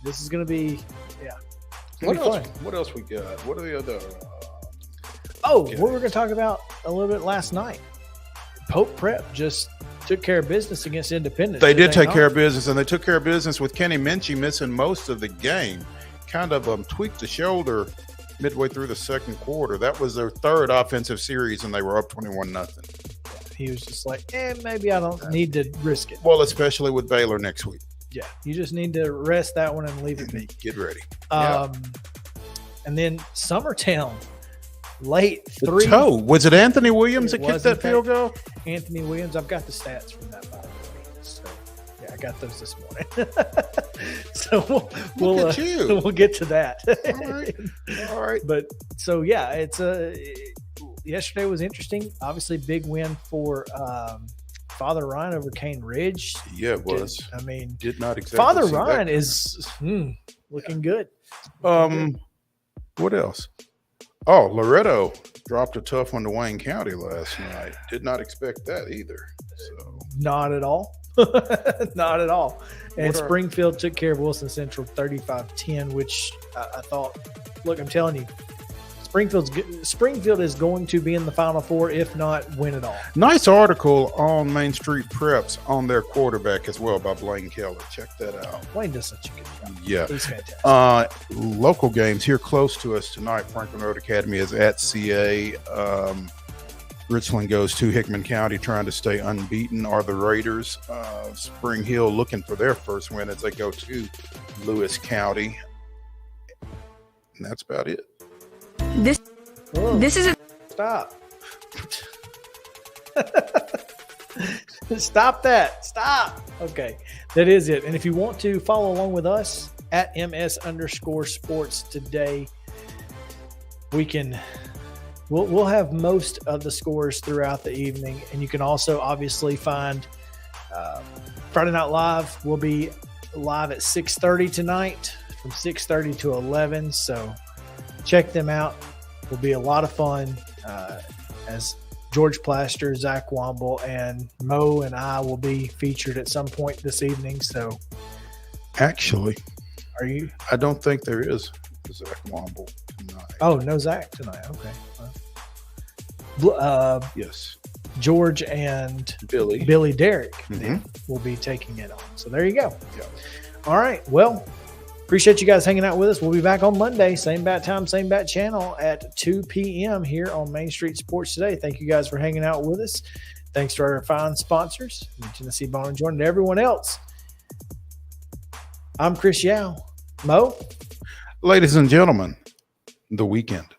Speaker 2: This is going to be,
Speaker 3: What else we got? What are the other?
Speaker 2: What we were going to talk about a little bit last night. Pope Prep just took care of business against Independence.
Speaker 3: They did take care of business, and they took care of business with Kenny Minchie missing most of the game. Kind of tweaked the shoulder midway through the second quarter. That was their third offensive series, and they were up 21-0.
Speaker 2: He was just like, maybe I don't need to risk it.
Speaker 3: Well, especially with Baylor next week.
Speaker 2: Yeah, you just need to rest that one and leave it be.
Speaker 3: Get ready.
Speaker 2: And then Summertown, late
Speaker 3: The
Speaker 2: 3.
Speaker 3: toe. Was it Anthony Williams that
Speaker 2: It
Speaker 3: kicked
Speaker 2: was,
Speaker 3: that
Speaker 2: in
Speaker 3: field
Speaker 2: fact,
Speaker 3: goal?
Speaker 2: Anthony Williams. I've got the stats from that, by the way. So, yeah, I got those this morning. So we'll get to that.
Speaker 3: All right.
Speaker 2: But so yeah, it's yesterday was interesting. Obviously, big win for Father Ryan over Cane Ridge.
Speaker 3: Yeah, it was. Did not exactly.
Speaker 2: Father
Speaker 3: see
Speaker 2: Ryan
Speaker 3: that.
Speaker 2: is looking good.
Speaker 3: What else? Oh, Loretto dropped a tough one to Wayne County last night. Did not expect that either. So
Speaker 2: Not at all. Not at all. And Springfield took care of Wilson Central 35-10, which I thought, look, I'm telling you, Springfield is going to be in the Final Four, if not win it all.
Speaker 3: Nice article on Main Street Preps on their quarterback as well by Blaine Keller. Check that out.
Speaker 2: Blaine does such a good job.
Speaker 3: Yeah.
Speaker 2: He's fantastic.
Speaker 3: Local games here close to us tonight. Franklin Road Academy is at CA. Richland goes to Hickman County trying to stay unbeaten. Are the Raiders. Spring Hill looking for their first win as they go to Lewis County. And that's about it.
Speaker 13: This is a
Speaker 2: stop. Stop that. Stop. Okay. That is it. And if you want to follow along with us at @MS_sports today, we'll have most of the scores throughout the evening. And you can also obviously find Friday Night Live will be live at 6:30 tonight from 6:30 to 11. So check them out. Will be a lot of fun as George Plaster, Zach Womble, and Mo and I will be featured at some point this evening. So
Speaker 3: Actually,
Speaker 2: are you?
Speaker 3: I don't think there is Zach Womble
Speaker 2: Oh, no Zach tonight. Okay.
Speaker 3: Yes.
Speaker 2: George and
Speaker 3: Billy
Speaker 2: Derrick will be taking it on. So there you go. Yeah. All right. Well, appreciate you guys hanging out with us. We'll be back on Monday, same bat time, same bat channel at 2 p.m. here on Main Street Sports Today. Thank you guys for hanging out with us. Thanks to our fine sponsors, Tennessee Bone and Jordan, and everyone else. I'm Chris Yao. Mo?
Speaker 3: Ladies and gentlemen, the weekend.